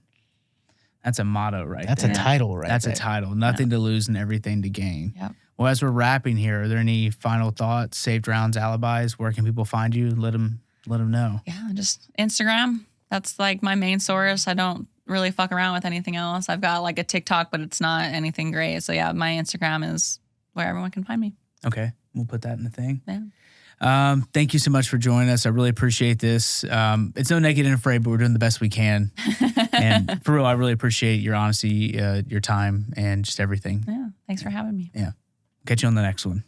motto right That's there. a title right That's there. a title. Nothing to lose and everything to gain. Yep. Well, as we're wrapping here, are there any final thoughts, saved rounds, alibis? Where can people find you? Let them know. Yeah, just Instagram. That's like my main source. I don't really fuck around with anything else. I've got like a TikTok, but it's not anything great. So yeah, my Instagram is where everyone can find me. Okay. We'll put that in the thing. Yeah. Thank you so much for joining us. I really appreciate this. It's no naked and afraid, but we're doing the best we can. And for real, I really appreciate your honesty, your time, and just everything. Yeah. Thanks for having me. Yeah. Catch you on the next one.